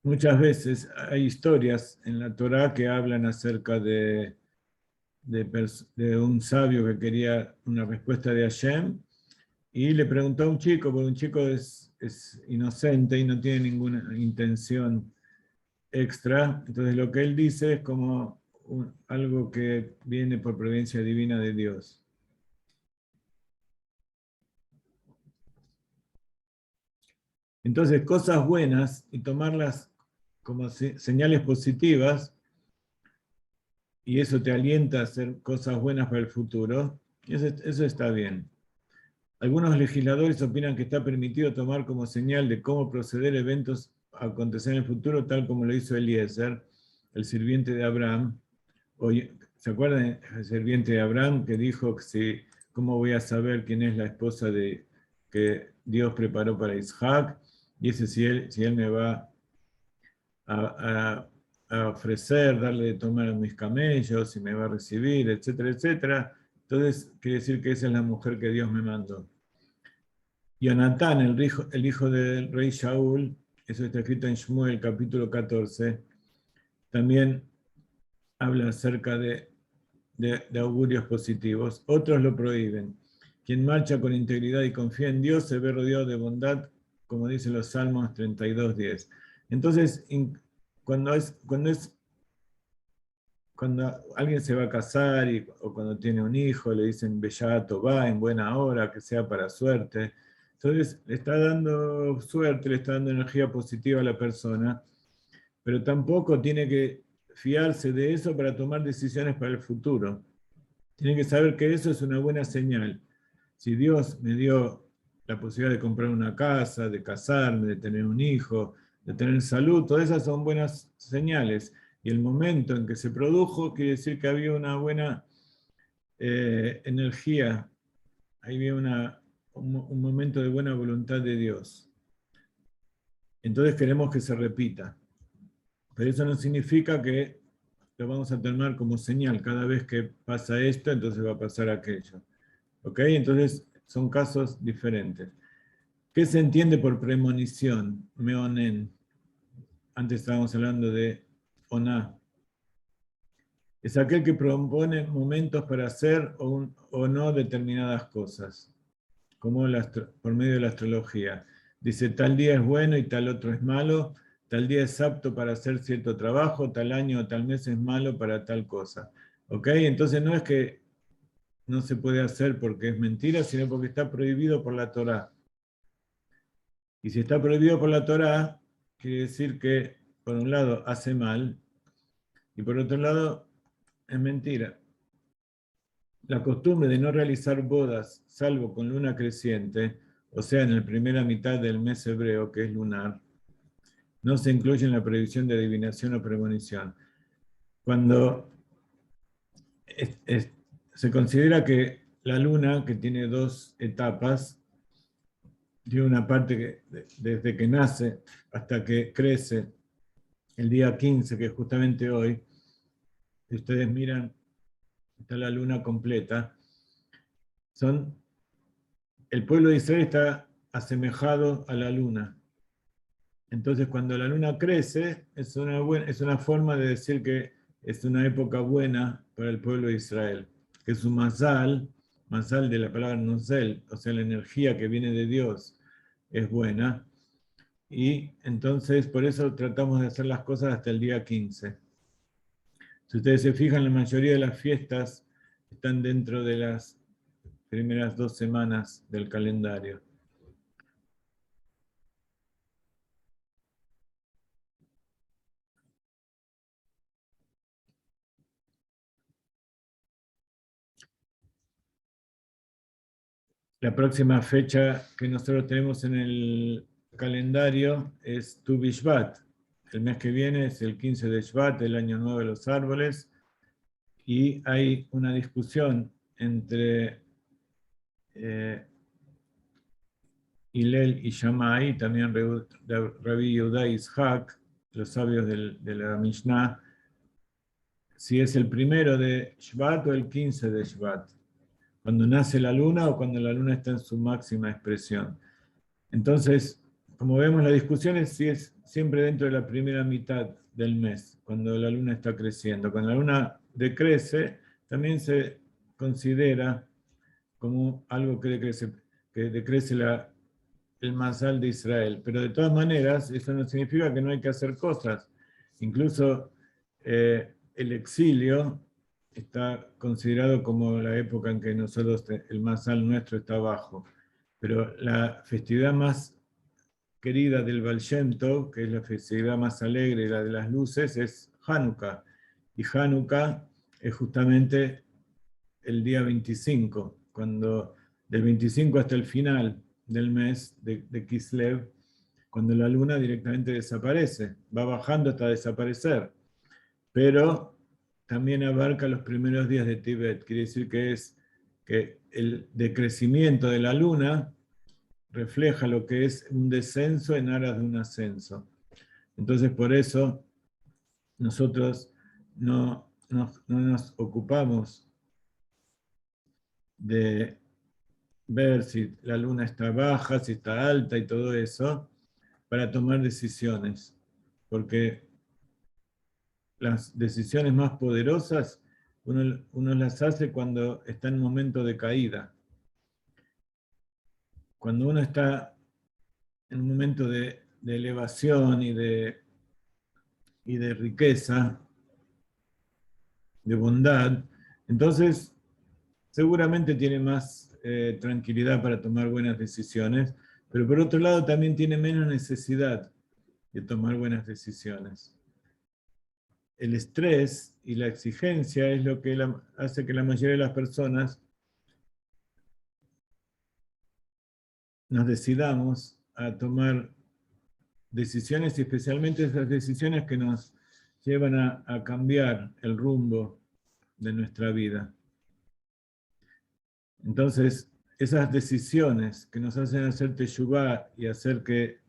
Muchas veces hay historias en la Torá que hablan acerca de un sabio que quería una respuesta de Hashem y le preguntó a un chico, porque un chico es inocente y no tiene ninguna intención extra, entonces lo que él dice es como algo que viene por providencia divina de Dios. Entonces, cosas buenas y tomarlas como señales positivas, y eso te alienta a hacer cosas buenas para el futuro, eso está bien. Algunos legisladores opinan que está permitido tomar como señal de cómo proceder eventos a acontecer en el futuro, tal como lo hizo Eliezer, el sirviente de Abraham. ¿Se acuerdan del sirviente de Abraham que dijo que cómo voy a saber quién es la esposa que Dios preparó para Isaac? Y ese si él me va a ofrecer, darle de tomar a mis camellos, si me va a recibir, etcétera, etcétera. Entonces, quiere decir que esa es la mujer que Dios me mandó. Jonatán, el hijo del rey Shaul, eso está escrito en Shmuel, capítulo 14, también habla acerca de augurios positivos. Otros lo prohíben. Quien marcha con integridad y confía en Dios se ve rodeado de bondad, como dicen los Salmos 32:10. Entonces, cuando alguien se va a casar o cuando tiene un hijo, le dicen bellato va en buena hora, que sea para suerte. Entonces, le está dando suerte, le está dando energía positiva a la persona, pero tampoco tiene que fiarse de eso para tomar decisiones para el futuro. Tiene que saber que eso es una buena señal. Si Dios me dio la posibilidad de comprar una casa, de casarme, de tener un hijo, de tener salud, todas esas son buenas señales. Y el momento en que se produjo quiere decir que había una buena energía, había un momento de buena voluntad de Dios. Entonces queremos que se repita. Pero eso no significa que lo vamos a tomar como señal. Cada vez que pasa esto, entonces va a pasar aquello. ¿Ok? Entonces son casos diferentes. ¿Qué se entiende por premonición? Meonen. Antes estábamos hablando de oná. Es aquel que propone momentos para hacer o no determinadas cosas, como por medio de la astrología. Dice, tal día es bueno y tal otro es malo, tal día es apto para hacer cierto trabajo, tal año o tal mes es malo para tal cosa. ¿Ok? Entonces no es que no se puede hacer porque es mentira, sino porque está prohibido por la Torá. Y si está prohibido por la Torá, quiere decir que, por un lado, hace mal, y por otro lado, es mentira. La costumbre de no realizar bodas, salvo con luna creciente, o sea, en la primera mitad del mes hebreo, que es lunar, no se incluye en la prohibición de adivinación o premonición. Cuando se considera que la luna, que tiene 2 etapas, tiene una parte que desde que nace hasta que crece, el día 15, que es justamente hoy, si ustedes miran, está la luna completa, el pueblo de Israel está asemejado a la luna. Entonces, cuando la luna crece, es una forma de decir que es una época buena para el pueblo de Israel, que es un mazal de la palabra nozel, o sea, la energía que viene de Dios es buena. Y entonces, por eso tratamos de hacer las cosas hasta el día 15. Si ustedes se fijan, la mayoría de las fiestas están dentro de las primeras 2 semanas del calendario. La próxima fecha que nosotros tenemos en el calendario es Tu Bishvat. El mes que viene es el 15 de Shvat, el año nuevo de los árboles, y hay una discusión entre Hillel y Shammai, también Rabbi Yehuda y Ishak, los sabios de la Mishnah, si es el primero de Shvat o el 15 de Shvat, cuando nace la luna o cuando la luna está en su máxima expresión. Entonces, como vemos, la discusión es si es siempre dentro de la primera mitad del mes, cuando la luna está creciendo. Cuando la luna decrece, también se considera como algo que decrece el Mazal de Israel. Pero de todas maneras, eso no significa que no hay que hacer cosas. Incluso el exilio está considerado como la época en que nosotros, el Mazal nuestro está bajo. Pero la festividad más querida del Baal Shem Tov, que es la festividad más alegre, la de las luces, es Hanukkah. Y Hanukkah es justamente el día 25, cuando del 25 hasta el final del mes de Kislev, cuando la luna directamente desaparece, va bajando hasta desaparecer. Pero también abarca los primeros días de Tibet, quiere decir que el decrecimiento de la luna refleja lo que es un descenso en aras de un ascenso. Entonces, por eso, nosotros no nos ocupamos de ver si la luna está baja, si está alta y todo eso, para tomar decisiones. Porque las decisiones más poderosas uno las hace cuando está en momento de caída. Cuando uno está en un momento de elevación y de riqueza, de bondad, entonces seguramente tiene más tranquilidad para tomar buenas decisiones, pero por otro lado también tiene menos necesidad de tomar buenas decisiones. El estrés y la exigencia es lo que hace que la mayoría de las personas nos decidamos a tomar decisiones, y especialmente esas decisiones que nos llevan a cambiar el rumbo de nuestra vida. Entonces, esas decisiones que nos hacen hacer teshuvá y hacer que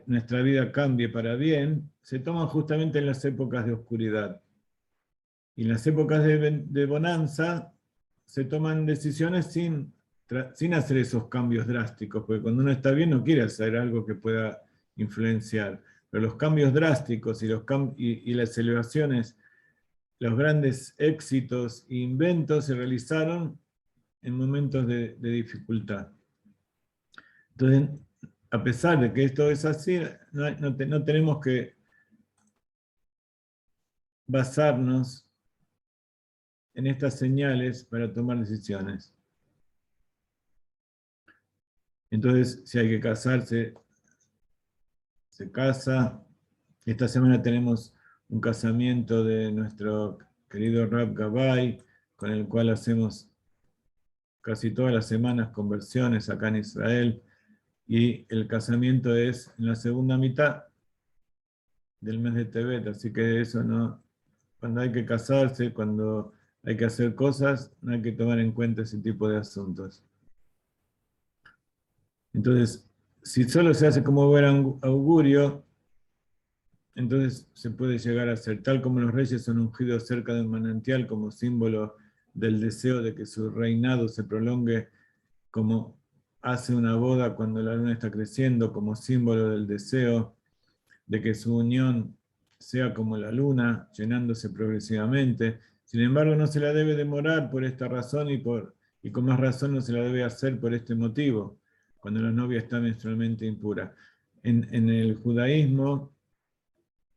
nuestra vida cambie para bien, se toman justamente en las épocas de oscuridad. Y en las épocas de bonanza se toman decisiones sin hacer esos cambios drásticos, porque cuando uno está bien no quiere hacer algo que pueda influenciar. Pero los cambios drásticos y las celebraciones, los grandes éxitos e inventos se realizaron en momentos de dificultad. Entonces, a pesar de que esto es así, no tenemos que basarnos en estas señales para tomar decisiones. Entonces, si hay que casarse, se casa. Esta semana tenemos un casamiento de nuestro querido Rab Gabay, con el cual hacemos casi todas las semanas conversiones acá en Israel, y el casamiento es en la segunda mitad del mes de Tebet, así que eso no, cuando hay que casarse, cuando hay que hacer cosas, no hay que tomar en cuenta ese tipo de asuntos. Entonces, si solo se hace como buen augurio, entonces se puede llegar a ser, tal como los reyes son ungidos cerca de un manantial como símbolo del deseo de que su reinado se prolongue, como hace una boda cuando la luna está creciendo, como símbolo del deseo de que su unión sea como la luna, llenándose progresivamente. Sin embargo, no se la debe demorar por esta razón y con más razón no se la debe hacer por este motivo, cuando la novia está menstrualmente impura. En el judaísmo,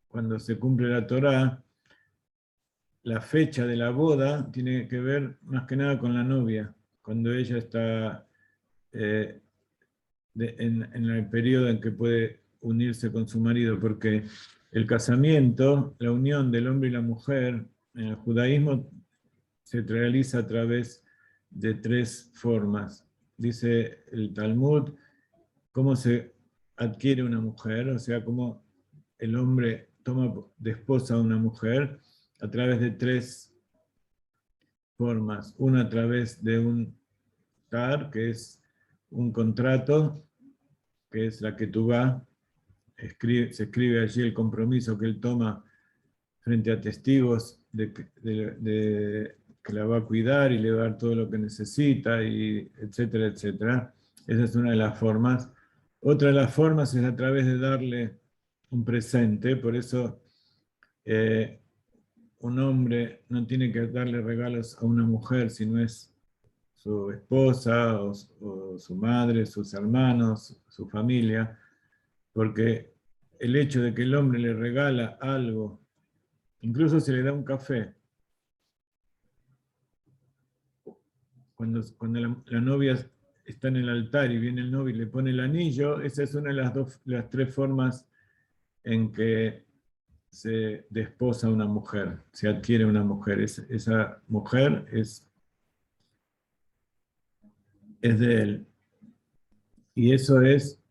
cuando se cumple la Torá, la fecha de la boda tiene que ver más que nada con la novia, cuando ella está en el periodo en que puede unirse con su marido, porque el casamiento, la unión del hombre y la mujer, en el judaísmo se realiza a través de 3 formas. Dice el Talmud, cómo se adquiere una mujer, o sea, cómo el hombre toma de esposa a una mujer, a través de 3 formas. Una a través de un tar, que es un contrato, que es la ketubá, se escribe allí el compromiso que él toma frente a testigos de que la va a cuidar y le va a dar todo lo que necesita, y etcétera, etcétera. Esa es una de las formas. Otra de las formas es a través de darle un presente, por eso un hombre no tiene que darle regalos a una mujer si no es su esposa o su madre, sus hermanos, su familia, porque el hecho de que el hombre le regala algo, incluso se le da un café, cuando la novia está en el altar y viene el novio y le pone el anillo, esa es una de las 3 formas en que se desposa una mujer, se adquiere una mujer. Esa mujer es de él. Y eso es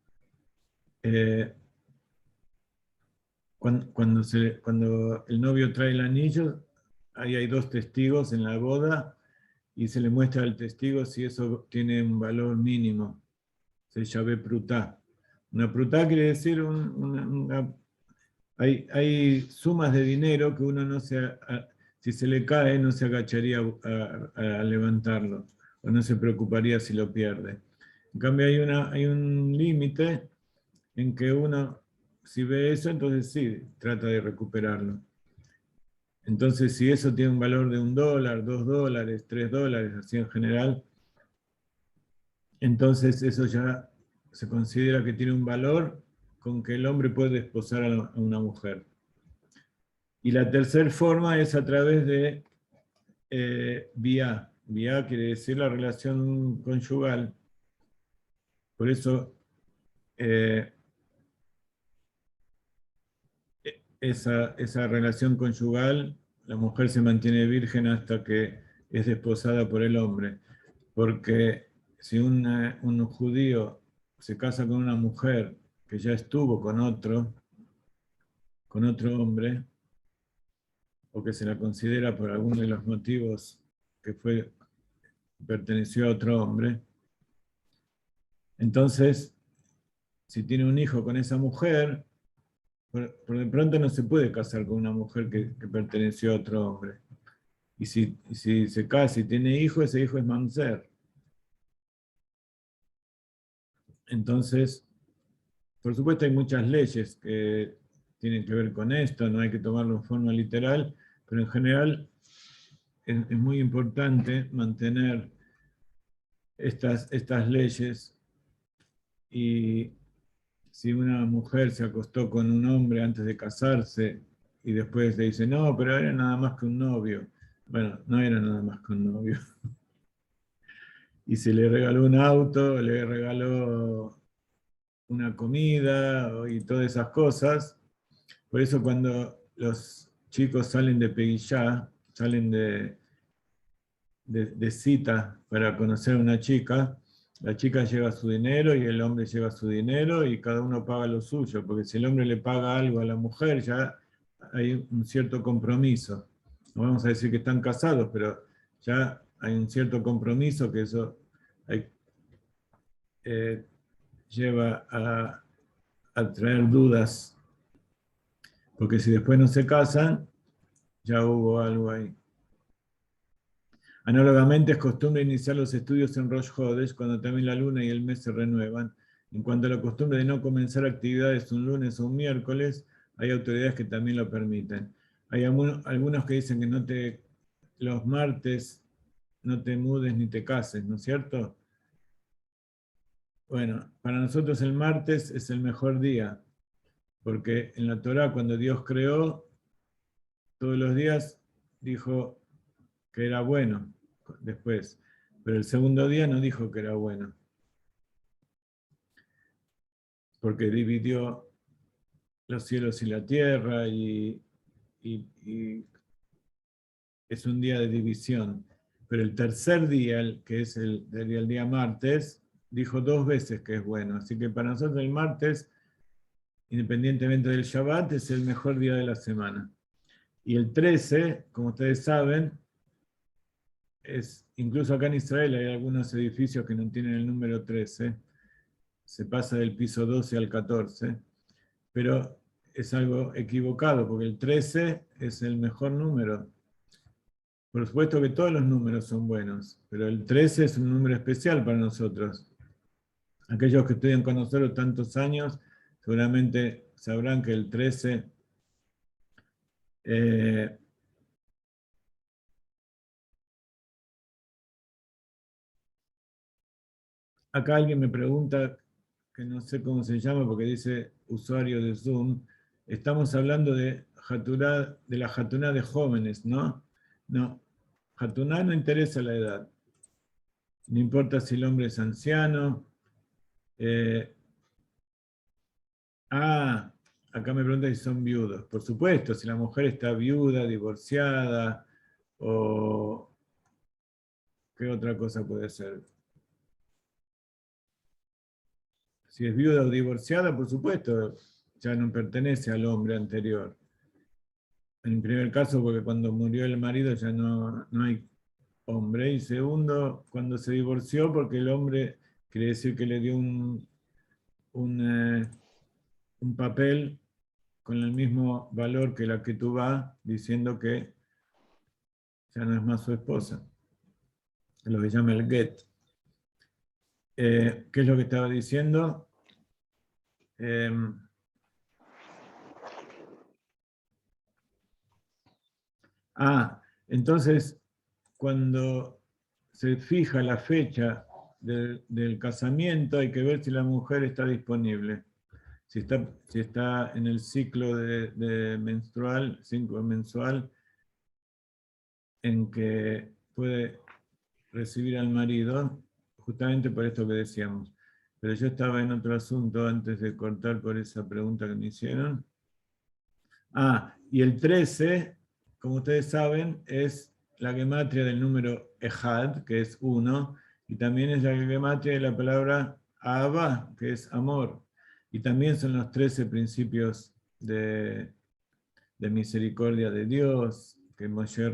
cuando el novio trae el anillo, ahí hay 2 testigos en la boda y se le muestra al testigo si eso tiene un valor mínimo. Se llama prutá. Una prutá quiere decir hay sumas de dinero que uno no si se le cae no se agacharía a levantarlo, o no se preocuparía si lo pierde. En cambio hay un límite en que uno, si ve eso, entonces sí, trata de recuperarlo. Entonces, si eso tiene un valor de $1, $2, $3, así en general, entonces eso ya se considera que tiene un valor con que el hombre puede desposar a una mujer. Y la tercera forma es a través de vía. Vía quiere decir la relación conyugal. Por eso esa relación conyugal, la mujer se mantiene virgen hasta que es desposada por el hombre. Porque si un judío se casa con una mujer que ya estuvo con otro hombre, o que se la considera por alguno de los motivos que perteneció a otro hombre, entonces, si tiene un hijo con esa mujer, por de pronto no se puede casar con una mujer que perteneció a otro hombre. Y si se casa y tiene hijo, ese hijo es mamzer. Entonces, por supuesto hay muchas leyes que tienen que ver con esto, no hay que tomarlo en forma literal, pero en general es muy importante mantener estas leyes. Y si una mujer se acostó con un hombre antes de casarse y después le dice, no, pero era nada más que un novio. Bueno, no era nada más que un novio. Y se le regaló un auto, le regaló una comida y todas esas cosas. Por eso cuando los chicos salen de Peguillá, salen de cita para conocer a una chica, la chica lleva su dinero y el hombre lleva su dinero y cada uno paga lo suyo, porque si el hombre le paga algo a la mujer ya hay un cierto compromiso. No vamos a decir que están casados, pero ya hay un cierto compromiso que eso lleva a traer dudas, porque si después no se casan, ya hubo algo ahí. Análogamente, es costumbre iniciar los estudios en Rosh Hodesh, cuando también la luna y el mes se renuevan. En cuanto a la costumbre de no comenzar actividades un lunes o un miércoles, hay autoridades que también lo permiten. Hay algunos que dicen que los martes no te mudes ni te cases, ¿no es cierto? Bueno, para nosotros el martes es el mejor día, porque en la Torá, cuando Dios creó, todos los días dijo que era bueno después, pero el segundo día no dijo que era bueno, porque dividió los cielos y la tierra y es un día de división. Pero el tercer día, que es el día martes, dijo 2 veces que es bueno. Así que para nosotros el martes, independientemente del Shabbat, es el mejor día de la semana. Y el 13, como ustedes saben, incluso acá en Israel hay algunos edificios que no tienen el número 13, se pasa del piso 12 al 14, pero es algo equivocado, porque el 13 es el mejor número. Por supuesto que todos los números son buenos, pero el 13 es un número especial para nosotros. Aquellos que estudian con nosotros tantos años, seguramente sabrán que el 13 acá alguien me pregunta, que no sé cómo se llama porque dice usuario de Zoom, estamos hablando de la Jatuná de jóvenes, ¿no? No, Jatuná no interesa la edad, no importa si el hombre es anciano. Acá me preguntan si son viudos. Por supuesto, si la mujer está viuda, divorciada, o qué otra cosa puede ser. Si es viuda o divorciada, por supuesto, ya no pertenece al hombre anterior. En primer caso, porque cuando murió el marido ya no hay hombre. Y segundo, cuando se divorció, porque el hombre quiere decir que le dio un papel con el mismo valor que la ketubá, diciendo que ya no es más su esposa. Lo que llama el get. ¿Qué es lo que estaba diciendo? Entonces, cuando se fija la fecha del casamiento, hay que ver si la mujer está disponible. Si está en el ciclo ciclo mensual, en que puede recibir al marido, justamente por esto que decíamos. Pero yo estaba en otro asunto antes de cortar por esa pregunta que me hicieron. Y el 13, como ustedes saben, es la gematria del número Ejad, que es 1, y también es la gematria de la palabra Ahava, que es amor. Y también son los 13 principios de misericordia de Dios, que Moshe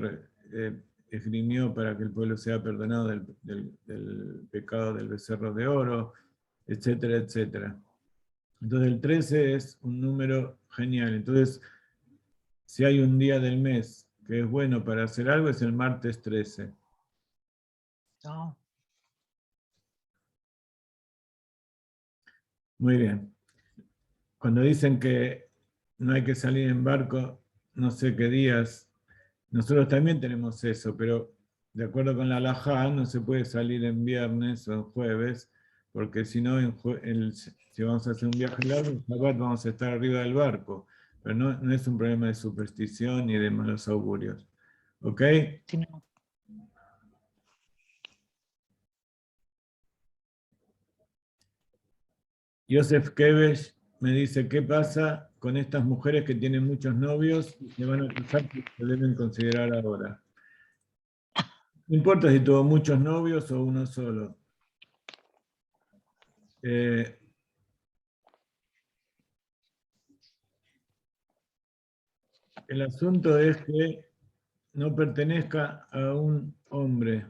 esgrimió para que el pueblo sea perdonado del pecado del becerro de oro, etcétera, etcétera. Entonces el 13 es un número genial. Entonces, si hay un día del mes que es bueno para hacer algo, es el martes 13. No. Muy bien. Cuando dicen que no hay que salir en barco, no sé qué días, nosotros también tenemos eso, pero de acuerdo con la halajá no se puede salir en viernes o en jueves, porque si no, si vamos a hacer un viaje largo, en Shabbat vamos a estar arriba del barco. Pero no es un problema de superstición ni de malos augurios. ¿Ok? Sí, no. Joseph Kebesh me dice, ¿qué pasa con estas mujeres que tienen muchos novios y se van a casar que se deben considerar ahora? No importa si tuvo muchos novios o uno solo. El asunto es que no pertenezca a un hombre.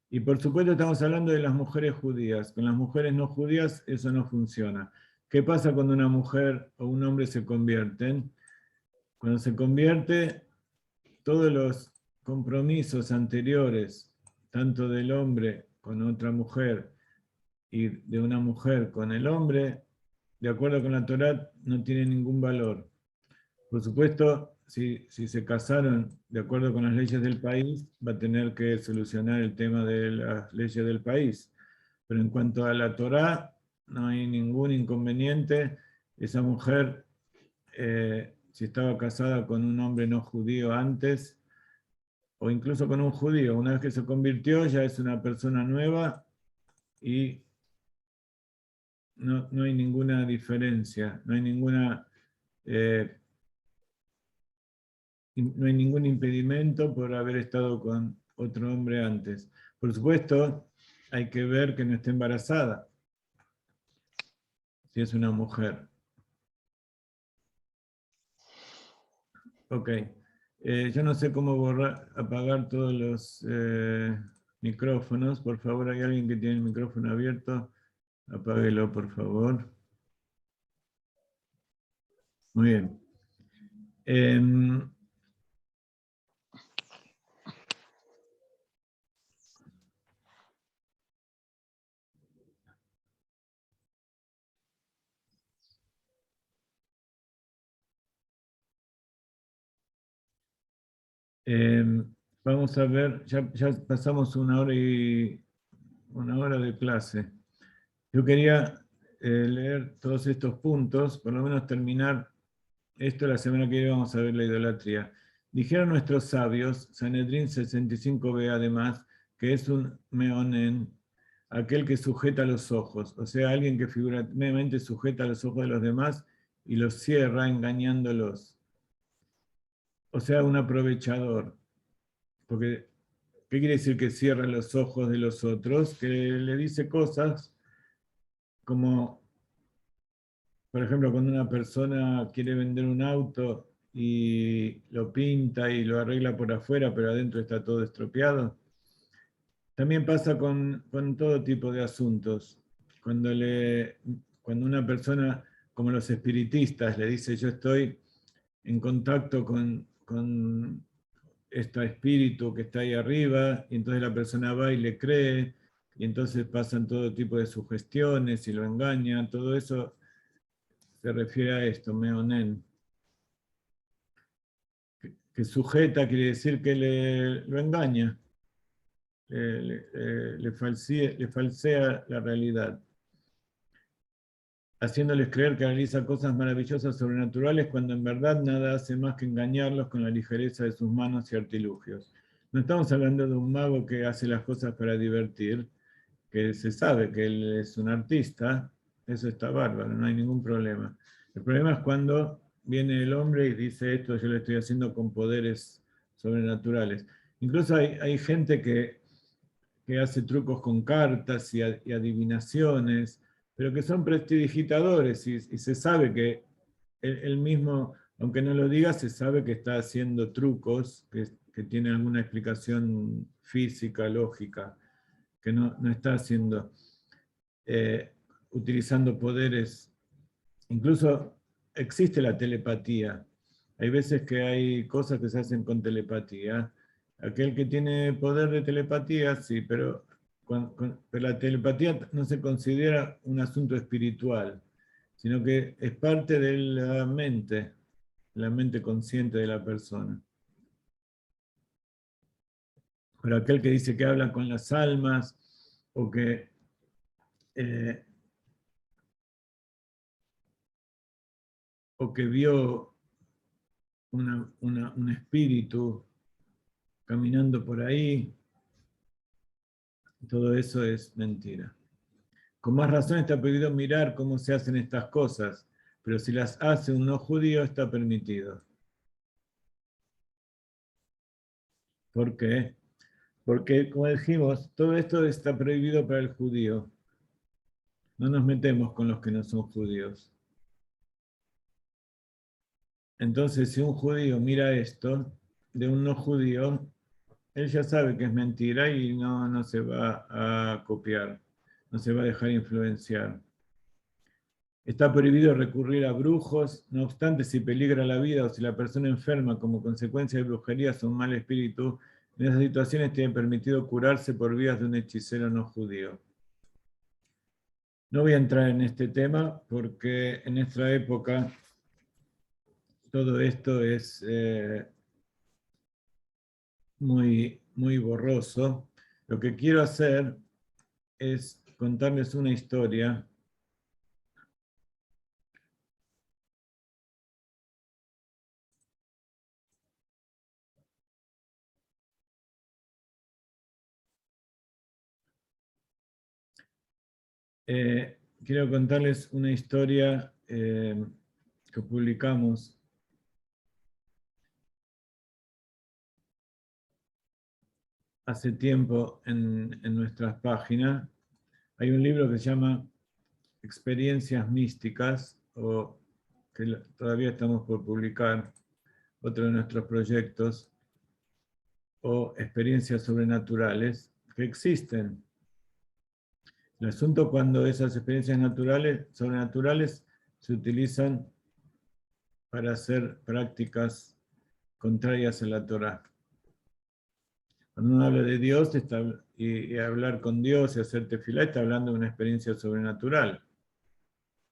Y por supuesto estamos hablando de las mujeres judías. Con las mujeres no judías eso no funciona. ¿Qué pasa cuando una mujer o un hombre se convierten? Cuando se convierte, todos los compromisos anteriores, tanto del hombre con otra mujer y de una mujer con el hombre, de acuerdo con la Torá, no tienen ningún valor. Por supuesto, si se casaron de acuerdo con las leyes del país, va a tener que solucionar el tema de las leyes del país. Pero en cuanto a la Torá, no hay ningún inconveniente. Esa mujer, si estaba casada con un hombre no judío antes, o incluso con un judío. Una vez que se convirtió ya es una persona nueva y no hay ninguna diferencia, no hay ningún impedimento por haber estado con otro hombre antes. Por supuesto, hay que ver que no esté embarazada, si es una mujer. Ok. Yo no sé cómo apagar todos los micrófonos. Por favor, ¿hay alguien que tiene el micrófono abierto? Apáguelo, por favor. Muy bien. Vamos a ver, ya pasamos una hora de clase. Yo quería leer todos estos puntos, por lo menos terminar esto. La semana que viene vamos a ver la idolatría. Dijeron nuestros sabios, Sanedrín 65b además, que es un meonen, aquel que sujeta los ojos, o sea, alguien que figurativamente sujeta los ojos de los demás y los cierra engañándolos. O sea, un aprovechador. Porque, ¿qué quiere decir que cierra los ojos de los otros? Que le dice cosas como, por ejemplo, cuando una persona quiere vender un auto y lo pinta y lo arregla por afuera, pero adentro está todo estropeado. También pasa con todo tipo de asuntos. Cuando, cuando una persona, como los espiritistas, le dice yo estoy en contacto con este espíritu que está ahí arriba, y entonces la persona va y le cree, y entonces pasan todo tipo de sugestiones y lo engaña, todo eso se refiere a esto, meonen. Que sujeta quiere decir que lo engaña, le falsea la realidad, haciéndoles creer que realiza cosas maravillosas sobrenaturales cuando en verdad nada hace más que engañarlos con la ligereza de sus manos y artilugios. No estamos hablando de un mago que hace las cosas para divertir, que se sabe que él es un artista, eso está bárbaro, no hay ningún problema. El problema es cuando viene el hombre y dice esto yo lo estoy haciendo con poderes sobrenaturales. Incluso hay gente que hace trucos con cartas y adivinaciones, pero que son prestidigitadores y se sabe que él mismo, aunque no lo diga, se sabe que está haciendo trucos que tienen alguna explicación física, lógica, que no está haciendo, utilizando poderes. Incluso existe la telepatía. Hay veces que hay cosas que se hacen con telepatía. Aquel que tiene poder de telepatía, sí, pero, pero la telepatía no se considera un asunto espiritual, sino que es parte de la mente consciente de la persona. Pero aquel que dice que habla con las almas o que eh, vio un espíritu caminando por ahí, todo eso es mentira. Con más razón está prohibido mirar cómo se hacen estas cosas, pero si las hace un no judío está permitido. ¿Por qué? Porque, como dijimos, todo esto está prohibido para el judío. No nos metemos con los que no son judíos. Entonces, si un judío mira esto de un no judío, él ya sabe que es mentira y no se va a copiar, no se va a dejar influenciar. Está prohibido recurrir a brujos, no obstante, si peligra la vida o si la persona enferma como consecuencia de brujerías o un mal espíritu, en esas situaciones tiene permitido curarse por vías de un hechicero no judío. No voy a entrar en este tema porque en nuestra época todo esto es muy borroso. Lo que quiero hacer es contarles una historia quiero contarles una historia que publicamos hace tiempo en nuestras páginas. Hay un libro que se llama Experiencias Místicas, o que todavía estamos por publicar, otro de nuestros proyectos, o experiencias sobrenaturales, que existen. El asunto cuando esas experiencias sobrenaturales se utilizan para hacer prácticas contrarias a la Torá. Cuando uno habla de Dios y hablar con Dios y hacer tefilá, está hablando de una experiencia sobrenatural.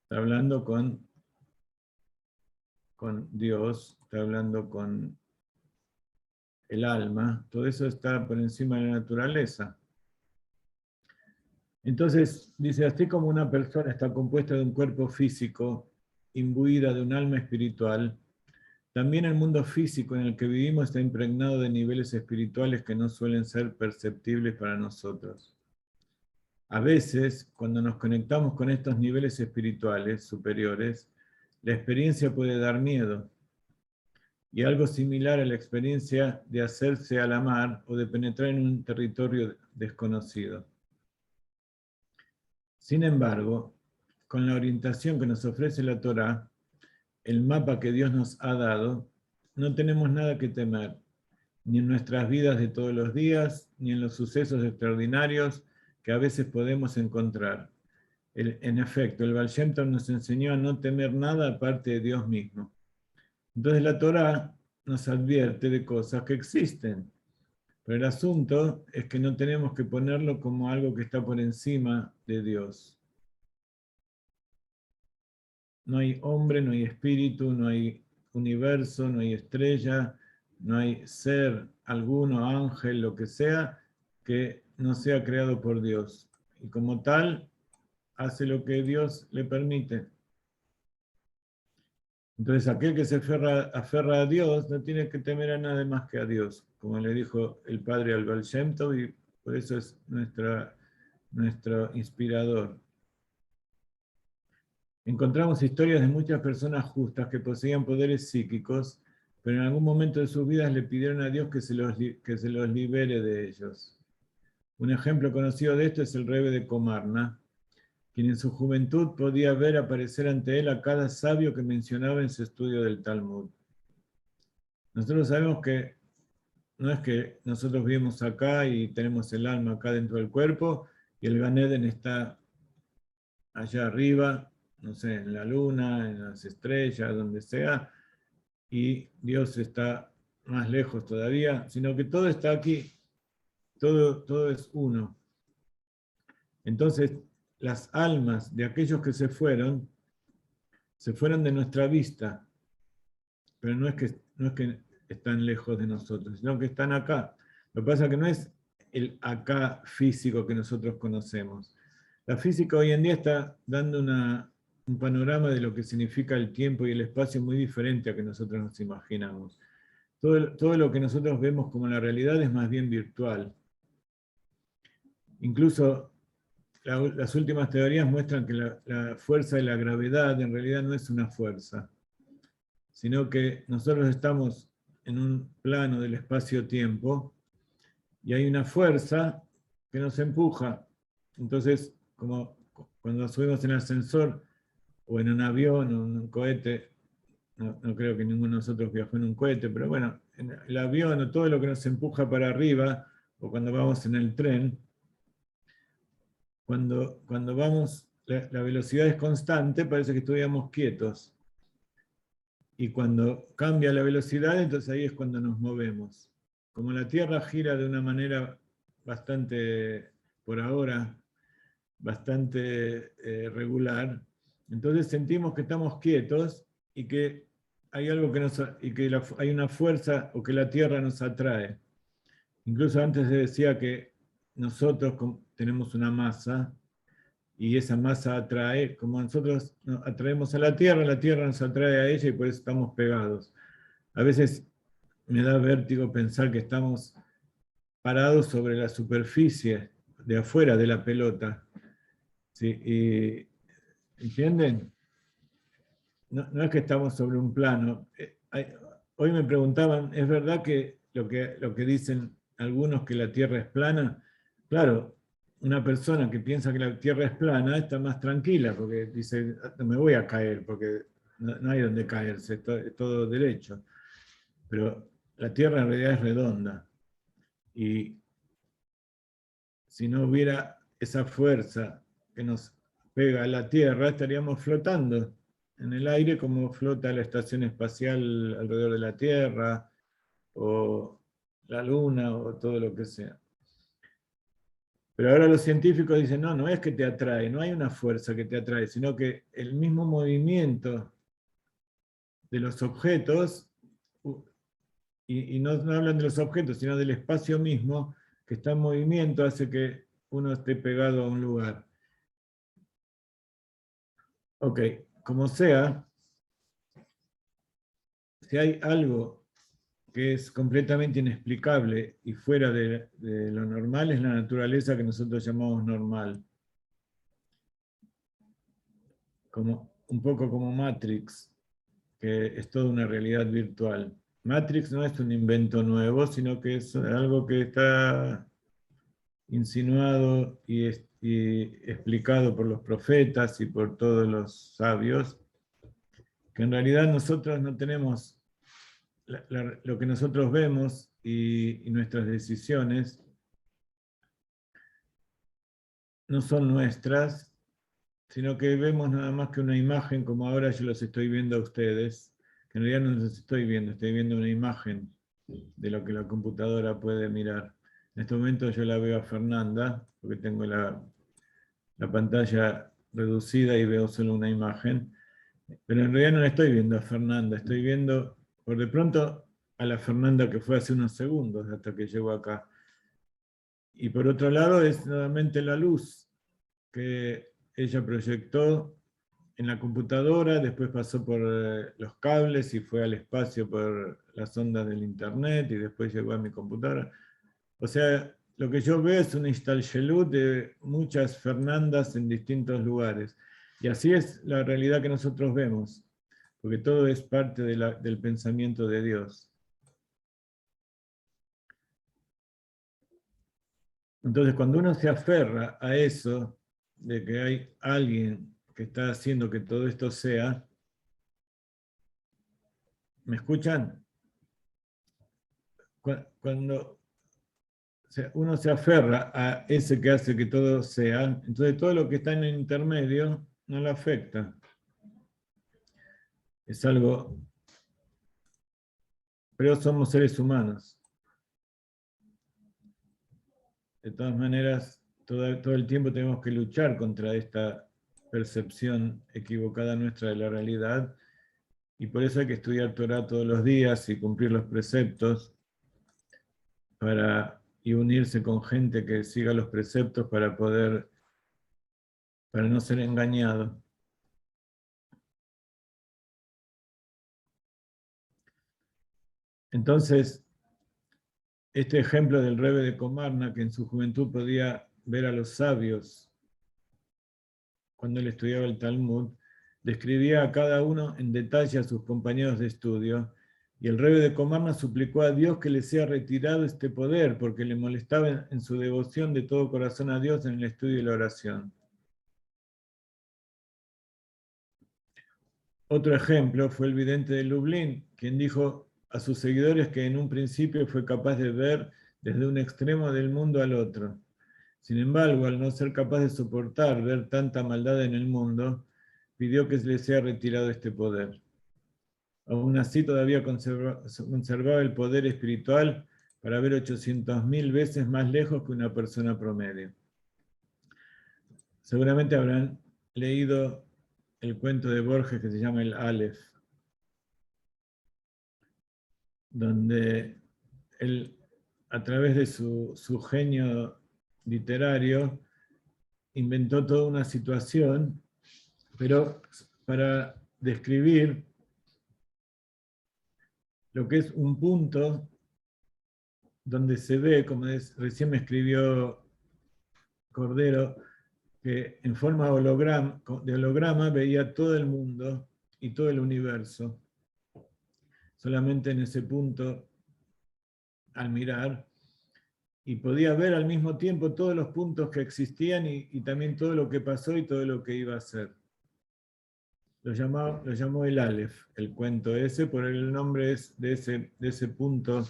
Está hablando con Dios, está hablando con el alma. Todo eso está por encima de la naturaleza. Entonces, dice, así como una persona está compuesta de un cuerpo físico, imbuida de un alma espiritual, también el mundo físico en el que vivimos está impregnado de niveles espirituales que no suelen ser perceptibles para nosotros. A veces, cuando nos conectamos con estos niveles espirituales superiores, la experiencia puede dar miedo, y algo similar a la experiencia de hacerse a la mar o de penetrar en un territorio desconocido. Sin embargo, con la orientación que nos ofrece la Torá, el mapa que Dios nos ha dado, no tenemos nada que temer, ni en nuestras vidas de todos los días, ni en los sucesos extraordinarios que a veces podemos encontrar. En efecto, el Baal Shem Tov nos enseñó a no temer nada aparte de Dios mismo. Entonces la Torá nos advierte de cosas que existen, pero el asunto es que no tenemos que ponerlo como algo que está por encima de Dios. No hay hombre, no hay espíritu, no hay universo, no hay estrella, no hay ser alguno, ángel, lo que sea, que no sea creado por Dios. Y como tal, hace lo que Dios le permite. Entonces aquel que se aferra a Dios no tiene que temer a nada más que a Dios, como le dijo el padre al Baal Shem Tov, y por eso es nuestro inspirador. Encontramos historias de muchas personas justas que poseían poderes psíquicos, pero en algún momento de sus vidas le pidieron a Dios que se los libere de ellos. Un ejemplo conocido de esto es el Rebbe de Comarna, quien en su juventud podía ver aparecer ante él a cada sabio que mencionaba en su estudio del Talmud. Nosotros sabemos que no es que nosotros vivimos acá y tenemos el alma acá dentro del cuerpo y el Gan Eden está allá arriba, no sé, en la luna, en las estrellas, donde sea, y Dios está más lejos todavía, sino que todo está aquí, todo es uno. Entonces, las almas de aquellos que se fueron de nuestra vista, pero no es que están lejos de nosotros, sino que están acá. Lo que pasa es que no es el acá físico que nosotros conocemos. La física hoy en día está dando un panorama de lo que significa el tiempo y el espacio muy diferente a que nosotros nos imaginamos. Todo lo que nosotros vemos como la realidad es más bien virtual. Incluso las últimas teorías muestran que la fuerza de la gravedad en realidad no es una fuerza, sino que nosotros estamos en un plano del espacio-tiempo y hay una fuerza que nos empuja. Entonces, como cuando subimos en el ascensor o en un avión o en un cohete, no creo que ninguno de nosotros viajó en un cohete, pero bueno, en el avión o todo lo que nos empuja para arriba, o cuando vamos en el tren, cuando vamos, la velocidad es constante, parece que estuviéramos quietos. Y cuando cambia la velocidad, entonces ahí es cuando nos movemos. Como la Tierra gira de una manera bastante, por ahora, bastante regular, entonces sentimos que estamos quietos y que hay algo que hay una fuerza o que la Tierra nos atrae. Incluso antes se decía que nosotros tenemos una masa y esa masa atrae, como nosotros atraemos a la Tierra nos atrae a ella y por eso estamos pegados. A veces me da vértigo pensar que estamos parados sobre la superficie de afuera de la pelota. Sí, ¿entienden? No es que estamos sobre un plano. Hoy me preguntaban, ¿es verdad que lo que dicen algunos que la Tierra es plana? Claro, una persona que piensa que la Tierra es plana está más tranquila porque dice, no me voy a caer porque no hay donde caerse, es todo derecho. Pero la Tierra en realidad es redonda. Y si no hubiera esa fuerza que nos pega a la Tierra, estaríamos flotando en el aire como flota la estación espacial alrededor de la Tierra, o la Luna, o todo lo que sea. Pero ahora los científicos dicen, no es que te atrae, no hay una fuerza que te atrae, sino que el mismo movimiento de los objetos, y no hablan de los objetos, sino del espacio mismo, que está en movimiento, hace que uno esté pegado a un lugar. Ok, como sea, si hay algo que es completamente inexplicable y fuera de lo normal, es la naturaleza que nosotros llamamos normal. Un poco como Matrix, que es toda una realidad virtual. Matrix no es un invento nuevo, sino que es algo que está insinuado y explicado por los profetas y por todos los sabios, que en realidad nosotros no tenemos lo que nosotros vemos y nuestras decisiones no son nuestras, sino que vemos nada más que una imagen, como ahora yo los estoy viendo a ustedes, que en realidad no los estoy viendo una imagen de lo que la computadora puede mirar. En este momento yo la veo a Fernanda, porque tengo la pantalla reducida y veo solo una imagen, pero en realidad no la estoy viendo a Fernanda, estoy viendo por de pronto a la Fernanda que fue hace unos segundos hasta que llegó acá. Y por otro lado es nuevamente la luz que ella proyectó en la computadora, después pasó por los cables y fue al espacio por las ondas del internet y después llegó a mi computadora. O sea, lo que yo veo es un Ishtalshelut de muchas Fernandas en distintos lugares. Y así es la realidad que nosotros vemos, porque todo es parte del pensamiento de Dios. Entonces, cuando uno se aferra a eso, de que hay alguien que está haciendo que todo esto sea, ¿me escuchan? Cuando uno se aferra a ese que hace que todo sea, entonces todo lo que está en el intermedio no lo afecta. Es algo, pero somos seres humanos. De todas maneras, todo el tiempo tenemos que luchar contra esta percepción equivocada nuestra de la realidad, y por eso hay que estudiar Torah todos los días y cumplir los preceptos y unirse con gente que siga los preceptos para no ser engañado. Entonces, este ejemplo del Rebbe de Comarna, que en su juventud podía ver a los sabios cuando él estudiaba el Talmud, describía a cada uno en detalle a sus compañeros de estudio, y el Rebbe de Comarna suplicó a Dios que le sea retirado este poder, porque le molestaba en su devoción de todo corazón a Dios en el estudio y la oración. Otro ejemplo fue el vidente de Lublin, quien dijo a sus seguidores que en un principio fue capaz de ver desde un extremo del mundo al otro. Sin embargo, al no ser capaz de soportar ver tanta maldad en el mundo, pidió que se le sea retirado este poder. Aún así, todavía conservaba el poder espiritual para ver 800.000 veces más lejos que una persona promedio. Seguramente habrán leído el cuento de Borges que se llama El Aleph, donde él, a través de su genio literario, inventó toda una situación, pero para describir lo que es un punto donde se ve, como recién me escribió Cordero, que en forma de holograma veía todo el mundo y todo el universo. Solamente en ese punto, al mirar, y podía ver al mismo tiempo todos los puntos que existían y también todo lo que pasó y todo lo que iba a ser. Lo llamó el Aleph, el cuento ese, por el nombre de ese punto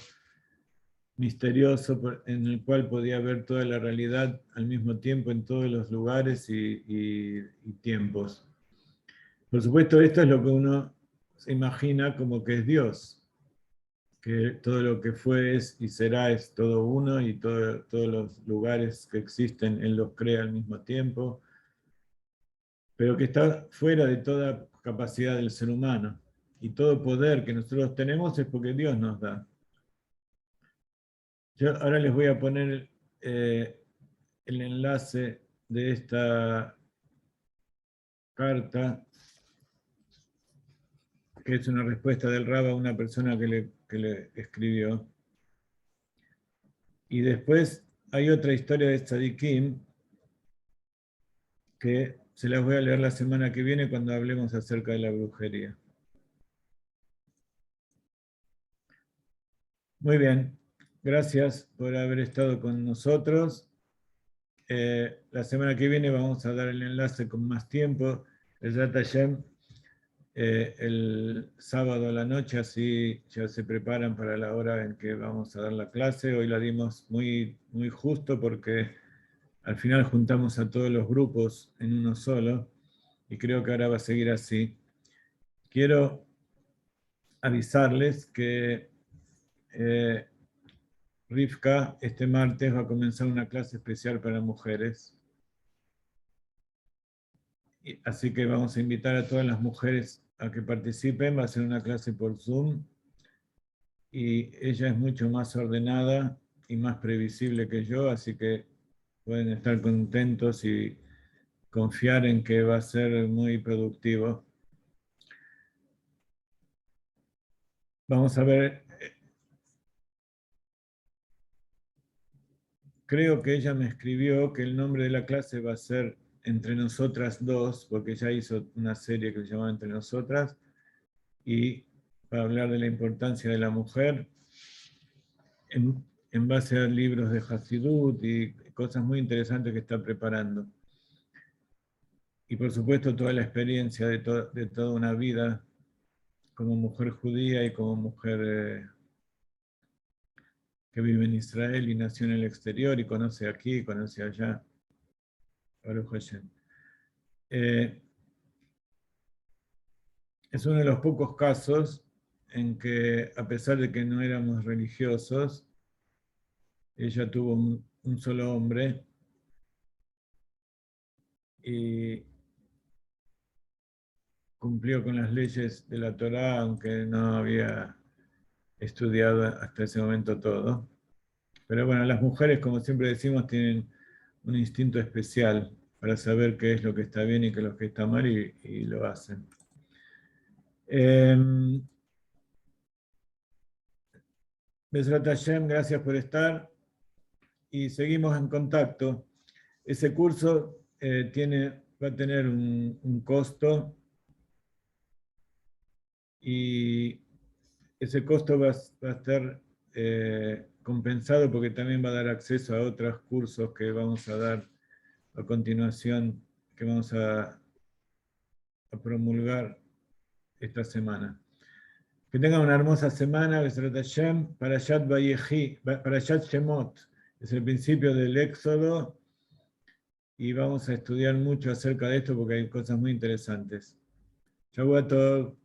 misterioso en el cual podía ver toda la realidad al mismo tiempo en todos los lugares y tiempos. Por supuesto, esto es lo que uno se imagina como que es Dios, que todo lo que fue, es y será es todo uno y todos los lugares que existen, Él los crea al mismo tiempo, pero que está fuera de toda capacidad del ser humano. Y todo poder que nosotros tenemos es porque Dios nos da. Yo ahora les voy a poner el enlace de esta carta, que es una respuesta del Rab a una persona que le escribió. Y después hay otra historia de Tzadikim que se las voy a leer la semana que viene cuando hablemos acerca de la brujería. Muy bien, gracias por haber estado con nosotros. La semana que viene vamos a dar el enlace con más tiempo, el sábado a la noche, así ya se preparan para la hora en que vamos a dar la clase. Hoy la dimos muy, muy justo porque al final juntamos a todos los grupos en uno solo y creo que ahora va a seguir así. Quiero avisarles que Rivka este martes va a comenzar una clase especial para mujeres. Así que vamos a invitar a todas las mujeres a que participen. Va a ser una clase por Zoom. Y ella es mucho más ordenada y más previsible que yo, así que pueden estar contentos y confiar en que va a ser muy productivo. Vamos a ver. Creo que ella me escribió que el nombre de la clase va a ser Entre Nosotras Dos, porque ella hizo una serie que se llamaba Entre Nosotras, y para hablar de la importancia de la mujer en base a libros de Hasidut y cosas muy interesantes que está preparando. Y por supuesto toda la experiencia de toda una vida como mujer judía y como mujer que vive en Israel y nació en el exterior y conoce aquí, conoce allá. Baruch Hashem. Es uno de los pocos casos en que, a pesar de que no éramos religiosos, ella tuvo un solo hombre y cumplió con las leyes de la Torá, aunque no había estudiado hasta ese momento todo. Pero bueno, las mujeres, como siempre decimos, tienen un instinto especial para saber qué es lo que está bien y qué es lo que está mal y lo hacen. Bezrat Hashem, gracias por estar y seguimos en contacto. Ese curso va a tener un costo y ese costo va a estar compensado porque también va a dar acceso a otros cursos que vamos a dar a continuación, que vamos a promulgar esta semana. Que tengan una hermosa semana, Bezrat Hashem, Parashat Vayechi, Parashat Shemot, es el principio del Éxodo y vamos a estudiar mucho acerca de esto porque hay cosas muy interesantes. Shavua Tov.